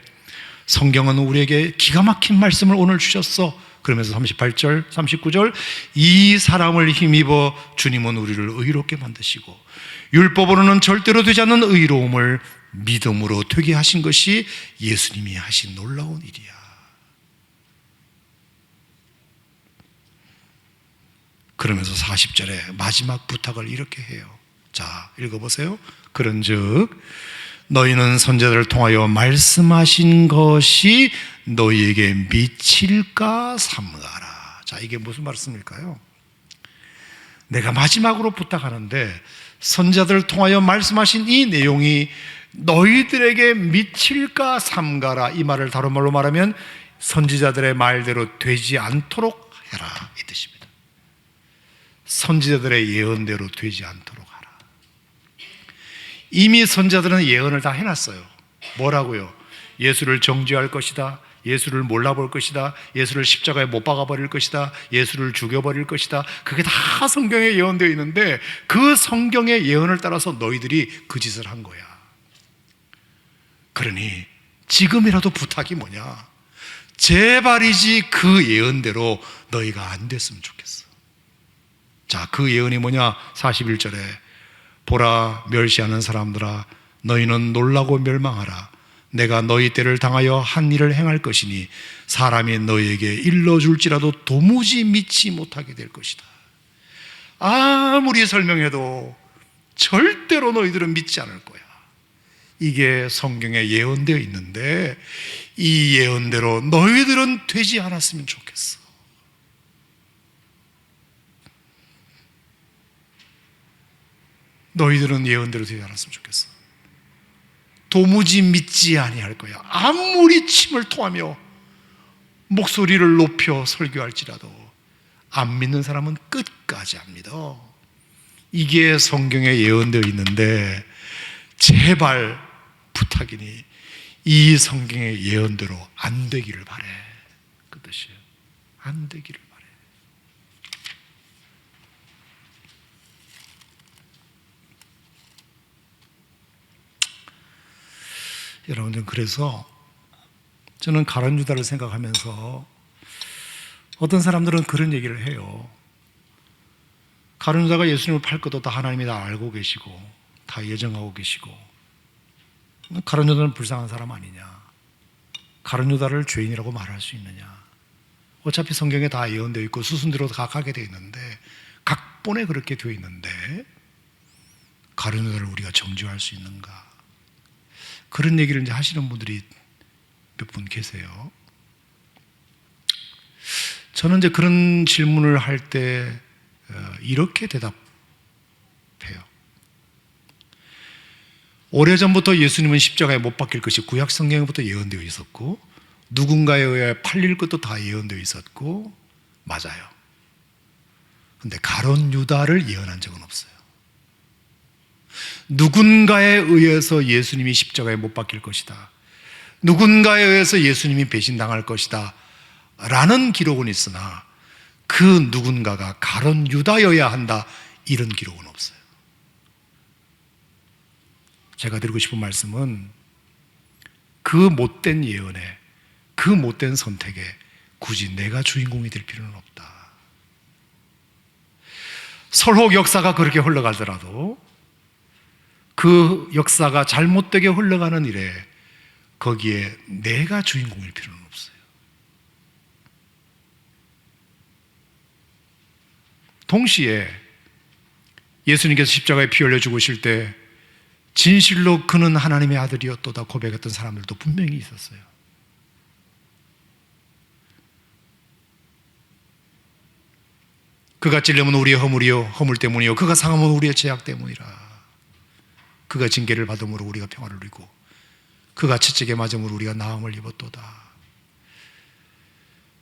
성경은 우리에게 기가 막힌 말씀을 오늘 주셨어. 그러면서 38절, 39절, 이 사람을 힘입어 주님은 우리를 의롭게 만드시고 율법으로는 절대로 되지 않는 의로움을 믿음으로 되게 하신 것이 예수님이 하신 놀라운 일이야. 그러면서 40절에 마지막 부탁을 이렇게 해요. 자, 읽어보세요. 그런즉 너희는 선지자들을 통하여 말씀하신 것이 너희에게 미칠까 삼가라. 자, 이게 무슨 말씀일까요? 내가 마지막으로 부탁하는데 선지자들을 통하여 말씀하신 이 내용이 너희들에게 미칠까 삼가라. 이 말을 다른 말로 말하면 선지자들의 말대로 되지 않도록 해라, 이 뜻입니다. 선지자들의 예언대로 되지 않도록 하라. 이미 선지자들은 예언을 다 해놨어요. 뭐라고요? 예수를 정죄할 것이다, 예수를 몰라볼 것이다, 예수를 십자가에 못 박아버릴 것이다, 예수를 죽여버릴 것이다. 그게 다 성경에 예언되어 있는데 그 성경의 예언을 따라서 너희들이 그 짓을 한 거야. 그러니 지금이라도 부탁이 뭐냐? 제발이지 그 예언대로 너희가 안 됐으면 좋겠어. 자, 그 예언이 뭐냐? 41절에 보라, 멸시하는 사람들아, 너희는 놀라고 멸망하라. 내가 너희 때를 당하여 한 일을 행할 것이니 사람이 너희에게 일러줄지라도 도무지 믿지 못하게 될 것이다. 아무리 설명해도 절대로 너희들은 믿지 않을 거야. 이게 성경에 예언되어 있는데 이 예언대로 너희들은 되지 않았으면 좋겠어. 너희들은 예언대로 되지 않았으면 좋겠어. 도무지 믿지 아니할 거야. 아무리 침을 토하며 목소리를 높여 설교할지라도 안 믿는 사람은 끝까지 안 믿어. 이게 성경에 예언되어 있는데 제발 부탁이니 이 성경의 예언대로 안 되기를 바래. 그 뜻이에요. 안 되기를 바래. 여러분들, 그래서 저는 가룟 유다를 생각하면서 어떤 사람들은 그런 얘기를 해요. 가룟 유다가 예수님을 팔 것도 다 하나님이 다 알고 계시고 다 예정하고 계시고, 가룟 유다는 불쌍한 사람 아니냐, 가룟 유다를 죄인이라고 말할 수 있느냐. 어차피 성경에 다 예언되어 있고 수순대로 다 가게 되어 있는데, 각본에 그렇게 되어 있는데 가룟 유다를 우리가 정죄할 수 있는가? 그런 얘기를 이제 하시는 분들이 몇 분 계세요. 저는 이제 그런 질문을 할 때 이렇게 대답해요. 오래전부터 예수님은 십자가에 못 박힐 것이 구약 성경에부터 예언되어 있었고, 누군가에 의해 팔릴 것도 다 예언되어 있었고, 맞아요. 근데 가룟 유다를 예언한 적은 없어요. 누군가에 의해서 예수님이 십자가에 못 박힐 것이다, 누군가에 의해서 예수님이 배신당할 것이다 라는 기록은 있으나 그 누군가가 가룟 유다여야 한다, 이런 기록은 없어요. 제가 드리고 싶은 말씀은 그 못된 예언에, 그 못된 선택에 굳이 내가 주인공이 될 필요는 없다. 설혹 역사가 그렇게 흘러가더라도 그 역사가 잘못되게 흘러가는 일에 거기에 내가 주인공일 필요는 없어요. 동시에 예수님께서 십자가에 피 흘려 죽으실 때 진실로 그는 하나님의 아들이었도다 고백했던 사람들도 분명히 있었어요. 그가 찔림은 우리의 허물이요 허물 때문이요 그가 상함은 우리의 죄악 때문이라. 그가 징계를 받음으로 우리가 평화를 누리고 그가 채찍에 맞음으로 우리가 나음을 입었도다.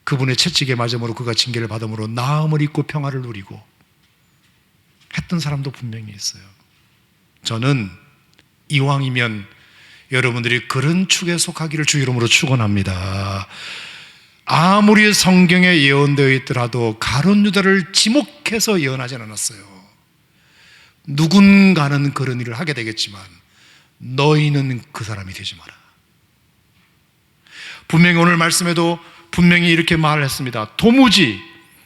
그분의 채찍에 맞음으로 그가 징계를 받음으로 나음을 입고 평화를 누리고 했던 사람도 분명히 있어요. 저는 이왕이면 여러분들이 그런 축에 속하기를 주 이름으로 축원합니다. 아무리 성경에 예언되어 있더라도 가룟 유다를 지목해서 예언하지 않았어요. 누군가는 그런 일을 하게 되겠지만 너희는 그 사람이 되지 마라. 분명히 오늘 말씀에도 분명히 이렇게 말을 했습니다. 도무지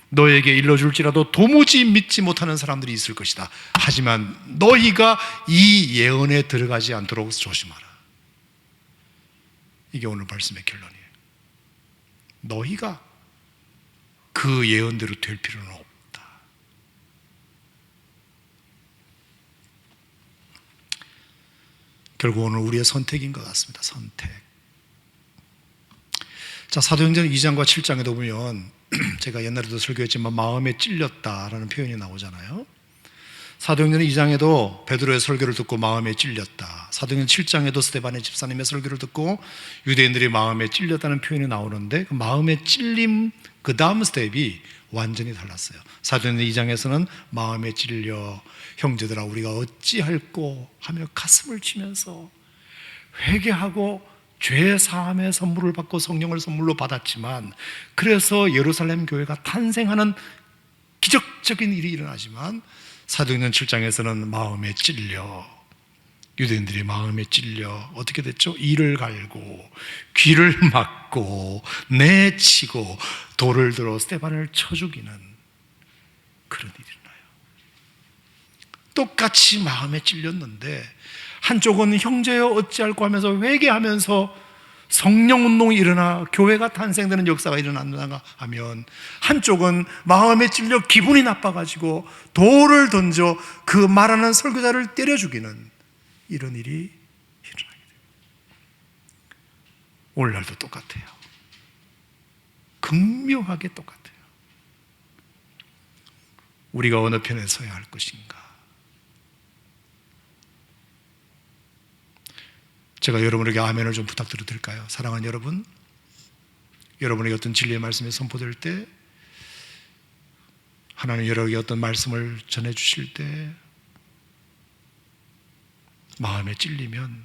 너에게 일러줄지라도 도무지 믿지 못하는 사람들이 있을 것이다. 하지만 너희가 이 예언에 들어가지 않도록 조심하라. 이게 오늘 말씀의 결론이에요. 너희가 그 예언대로 될 필요는 없다. 결국 오늘 우리의 선택인 것 같습니다. 선택. 자, 사도행전 2장과 7장에도 보면 제가 옛날에도 설교했지만 마음에 찔렸다라는 표현이 나오잖아요. 사도행전 2장에도 베드로의 설교를 듣고 마음에 찔렸다. 사도행전 7장에도 스데반의 집사님의 설교를 듣고 유대인들이 마음에 찔렸다는 표현이 나오는데 그 마음에 찔림 그 다음 스텝이 완전히 달랐어요. 사도행전 2장에서는 마음에 찔려 형제들아 우리가 어찌할꼬 하며 가슴을 치면서 회개하고 죄 사함의 선물을 받고 성령을 선물로 받았지만, 그래서 예루살렘 교회가 탄생하는 기적적인 일이 일어나지만 사도행전 7장에서는 마음에 찔려, 유대인들이 마음에 찔려 어떻게 됐죠? 이를 갈고 귀를 막고 내치고 돌을 들어 스데반을 쳐 죽이는 그런 일이 일어나요. 똑같이 마음에 찔렸는데 한쪽은 형제여 어찌할꼬 하면서 회개하면서 성령운동이 일어나 교회가 탄생되는 역사가 일어난다가 하면, 한쪽은 마음에 찔려 기분이 나빠가지고 돌을 던져 그 말하는 설교자를 때려 죽이는 이런 일이 일어나게 돼요. 오늘날도 똑같아요. 극명하게 똑같아요. 우리가 어느 편에 서야 할 것인가? 제가 여러분에게 아멘을 좀 부탁드려도 될까요? 사랑하는 여러분, 여러분에게 어떤 진리의 말씀이 선포될 때, 하나님 여러분에게 어떤 말씀을 전해주실 때 마음에 찔리면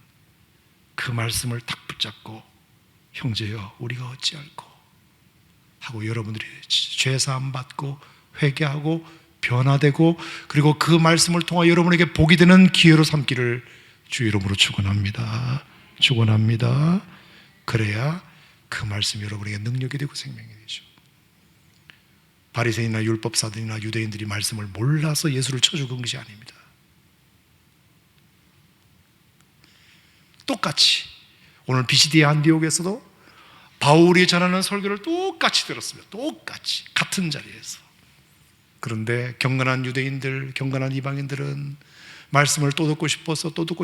그 말씀을 탁 붙잡고 형제여 우리가 어찌할꼬 하고 여러분들이 죄사함 받고 회개하고 변화되고, 그리고 그 말씀을 통하여 여러분에게 복이 되는 기회로 삼기를 주 이름으로 축원합니다. 축원합니다. 그래야 그 말씀이 여러분에게 능력이 되고 생명이 되죠. 바리새인이나 율법사들이나 유대인들이 말씀을 몰라서 예수를 쳐 죽은 것이 아닙니다. 똑같이 오늘 비시디아 안디옥에서도 바울이 전하는 설교를 똑같이 들었습니다. 똑같이 같은 자리에서. 그런데 경건한 유대인들, 경건한 이방인들은 말씀을 또 듣고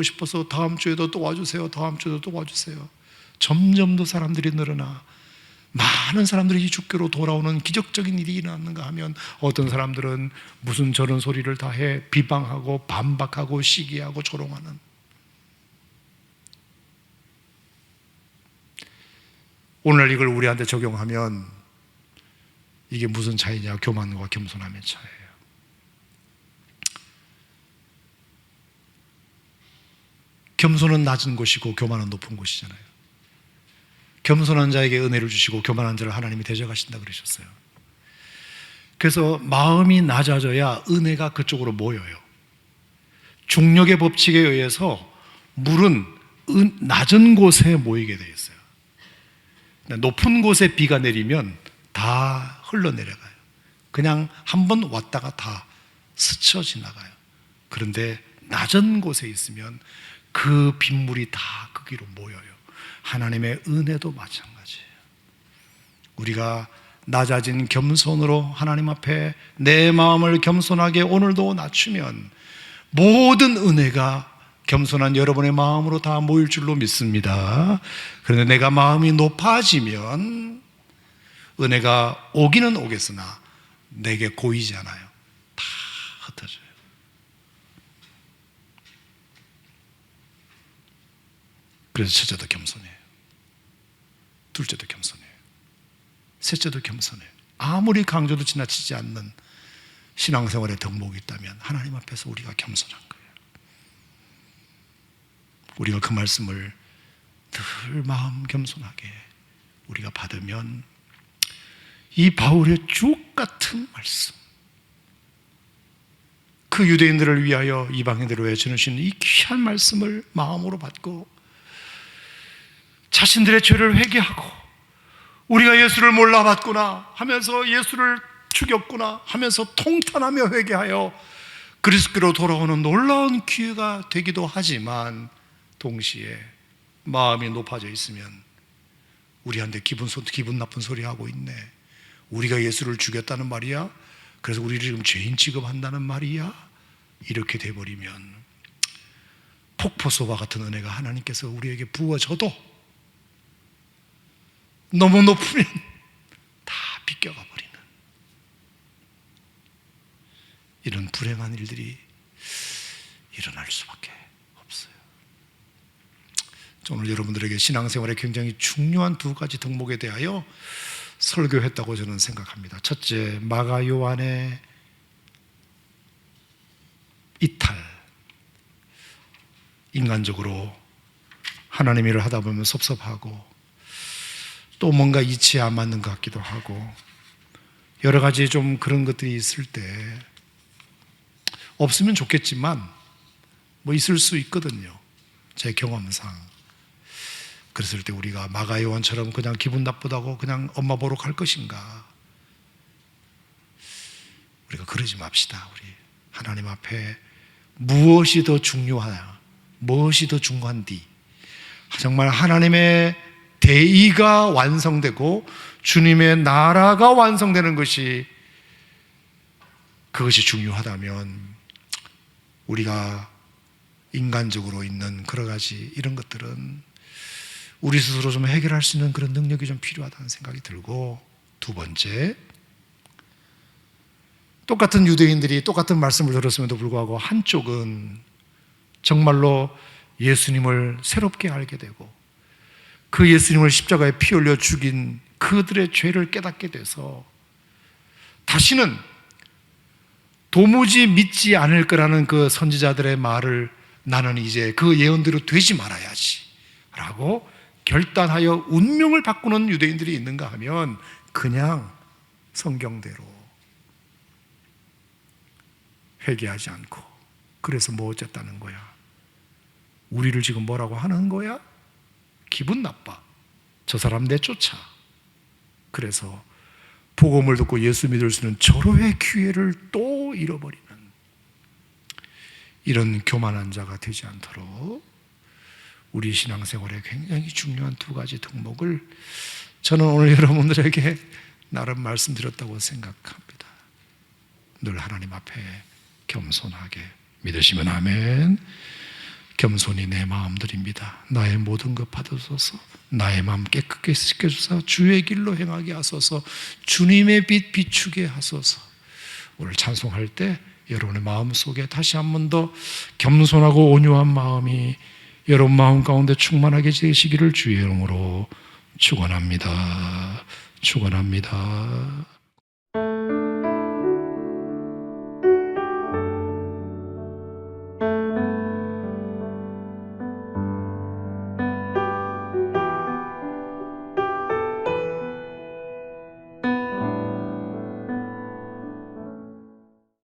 싶어서 다음 주에도 또 와주세요, 다음 주에도 또 와주세요. 점점 더 사람들이 늘어나 많은 사람들이 주께로 돌아오는 기적적인 일이 일어났는가 하면, 어떤 사람들은 무슨 저런 소리를 다 해 비방하고 반박하고 시기하고 조롱하는. 오늘 이걸 우리한테 적용하면 이게 무슨 차이냐? 교만과 겸손함의 차이예요. 겸손은 낮은 곳이고 교만은 높은 곳이잖아요. 겸손한 자에게 은혜를 주시고 교만한 자를 하나님이 대적하신다 그러셨어요. 그래서 마음이 낮아져야 은혜가 그쪽으로 모여요. 중력의 법칙에 의해서 물은 낮은 곳에 모이게 되어 있어요. 높은 곳에 비가 내리면 다 흘러내려가요. 그냥 한 번 왔다가 다 스쳐 지나가요. 그런데 낮은 곳에 있으면 그 빗물이 다 거기로 모여요. 하나님의 은혜도 마찬가지예요. 우리가 낮아진 겸손으로 하나님 앞에 내 마음을 겸손하게 오늘도 낮추면 모든 은혜가 겸손한 여러분의 마음으로 다 모일 줄로 믿습니다. 그런데 내가 마음이 높아지면 은혜가 오기는 오겠으나 내게 고이지 않아요. 다 흩어져요. 그래서 첫째도 겸손해요. 둘째도 겸손해요. 셋째도 겸손해요. 아무리 강조도 지나치지 않는 신앙생활의 덕목이 있다면 하나님 앞에서 우리가 겸손한 거예요. 우리가 그 말씀을 늘 마음 겸손하게 우리가 받으면 이 바울의 주옥 같은 말씀, 그 유대인들을 위하여 이방인들을 위해 전하신 이 귀한 말씀을 마음으로 받고 자신들의 죄를 회개하고 우리가 예수를 몰라봤구나 하면서 예수를 죽였구나 하면서 통탄하며 회개하여 그리스도로 돌아오는 놀라운 기회가 되기도 하지만, 동시에 마음이 높아져 있으면 우리한테 기분 나쁜 소리 하고 있네, 우리가 예수를 죽였다는 말이야, 그래서 우리를 지금 죄인 취급한다는 말이야, 이렇게 돼버리면 폭포수와 같은 은혜가 하나님께서 우리에게 부어져도 너무 높으면 다 비껴가 버리는 이런 불행한 일들이 일어날 수밖에 없어요. 오늘 여러분들에게 신앙생활에 굉장히 중요한 두 가지 덕목에 대하여 설교했다고 저는 생각합니다. 첫째, 마가 요한의 이탈. 인간적으로 하나님 일을 하다 보면 섭섭하고 또 뭔가 이치에 안 맞는 것 같기도 하고 여러 가지 좀 그런 것들이 있을 때 없으면 좋겠지만 뭐 있을 수 있거든요. 제 경험상. 그랬을 때 우리가 마가 요한처럼 그냥 기분 나쁘다고 그냥 엄마 보러 갈 것인가? 우리가 그러지 맙시다. 우리 하나님 앞에 무엇이 더 중요하냐? 무엇이 더 중요한디? 정말 하나님의 대의가 완성되고 주님의 나라가 완성되는 것이, 그것이 중요하다면 우리가 인간적으로 있는 여러 가지 이런 것들은 우리 스스로 좀 해결할 수 있는 그런 능력이 좀 필요하다는 생각이 들고, 두 번째, 똑같은 유대인들이 똑같은 말씀을 들었음에도 불구하고 한쪽은 정말로 예수님을 새롭게 알게 되고 그 예수님을 십자가에 피 흘려 죽인 그들의 죄를 깨닫게 돼서 다시는 도무지 믿지 않을 거라는 그 선지자들의 말을 나는 이제 그 예언대로 되지 말아야지 라고 결단하여 운명을 바꾸는 유대인들이 있는가 하면 그냥 성경대로 회개하지 않고, 그래서 뭐 어쨌다는 거야? 우리를 지금 뭐라고 하는 거야? 기분 나빠. 저 사람 내쫓아. 그래서 복음을 듣고 예수 믿을 수 있는 절호의 기회를 또 잃어버리는 이런 교만한 자가 되지 않도록 우리 신앙생활에 굉장히 중요한 두 가지 덕목을 저는 오늘 여러분들에게 나름 말씀드렸다고 생각합니다. 늘 하나님 앞에 겸손하게 믿으시면 아멘. 겸손히 내 마음 드립니다. 나의 모든 것 받으소서. 나의 마음 깨끗게 씻겨주사 주의 길로 행하게 하소서. 주님의 빛 비추게 하소서. 오늘 찬송할 때 여러분의 마음 속에 다시 한 번 더 겸손하고 온유한 마음이 여러분 마음 가운데 충만하게 되시기를 주의 이름으로 축원합니다. 축원합니다.